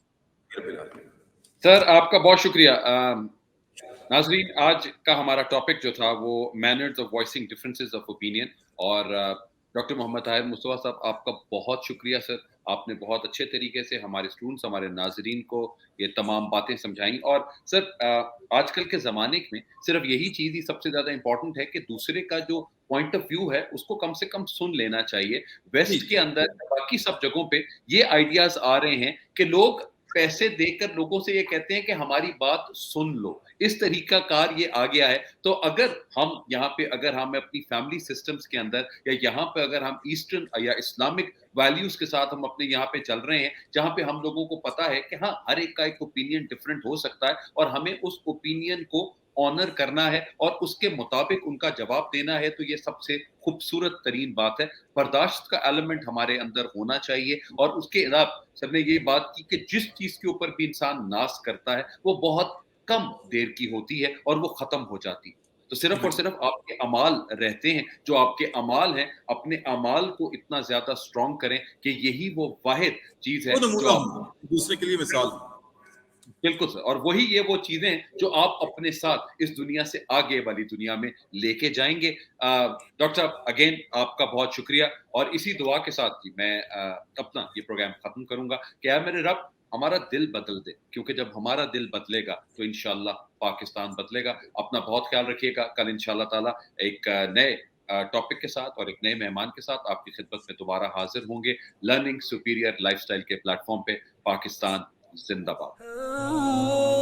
سر آپ کا بہت شکریہ. ناظرین آج کا ہمارا ٹاپک جو تھا وہ manners of voicing differences of opinion, اور ڈاکٹر محمد طاہر مصطفیٰ صاحب آپ کا بہت شکریہ سر. آپ نے بہت اچھے طریقے سے ہمارے اسٹوڈنٹس، ہمارے ناظرین کو یہ تمام باتیں سمجھائیں. اور سر آج کل کے زمانے میں صرف یہی چیز ہی سب سے زیادہ امپورٹنٹ ہے کہ دوسرے کا جو پوائنٹ آف ویو ہے اس کو کم سے کم سن لینا چاہیے. ویسٹ کے اندر باقی سب جگہوں پہ یہ آئیڈیاز آ رہے ہیں کہ لوگ پیسے دے کر لوگوں سے یہ کہتے ہیں کہ ہماری بات سن لو. اس طریقہ کار یہ آ گیا ہے. تو اگر ہم یہاں پہ اپنی فیملی سسٹمز کے اندر یا یہاں پہ اگر ہم ایسٹرن یا اسلامک ویلیوز کے ساتھ ہم اپنے یہاں پہ چل رہے ہیں، جہاں پہ ہم لوگوں کو پتا ہے کہ ہاں ہر ایک کا ایک اوپینین ڈفرینٹ ہو سکتا ہے، اور ہمیں اس اوپینین کو آنر کرنا ہے اور اس کے مطابق ان کا جواب دینا ہے، تو یہ سب سے خوبصورت ترین بات ہے. برداشت کا ایلیمنٹ ہمارے اندر ہونا چاہیے. اور اس کے علاوہ سب نے یہ بات کی کہ جس چیز کے اوپر بھی انسان ناز کرتا ہے وہ بہت کم دیر کی ہوتی ہے اور وہ ختم ہو جاتی ہے. تو صرف اور صرف آپ کے اعمال رہتے ہیں. جو آپ کے اعمال ہیں، اپنے اعمال کو اتنا زیادہ اسٹرانگ کریں کہ یہی وہ واحد چیز ہے جو آپ دوسرے کے لیے مثال. بالکل سر. اور وہی یہ وہ چیزیں جو آپ اپنے ساتھ اس دنیا سے آگے والی دنیا میں لے کے جائیں گے. ڈاکٹر صاحب اگین آپ کا بہت شکریہ. اور اسی دعا کے ساتھ ہی میں اپنا یہ پروگرام ختم کروں گا کہ اے میرے رب ہمارا دل بدل دے، کیونکہ جب ہمارا دل بدلے گا تو انشاءاللہ پاکستان بدلے گا. اپنا بہت خیال رکھیے گا. کل انشاءاللہ تعالیٰ ایک نئے ٹاپک کے ساتھ اور ایک نئے مہمان کے ساتھ آپ کی خدمت میں دوبارہ حاضر ہوں گے. لرننگ سپیریئر لائف سٹائل کے پلیٹ فارم پہ. پاکستان زندہ باد.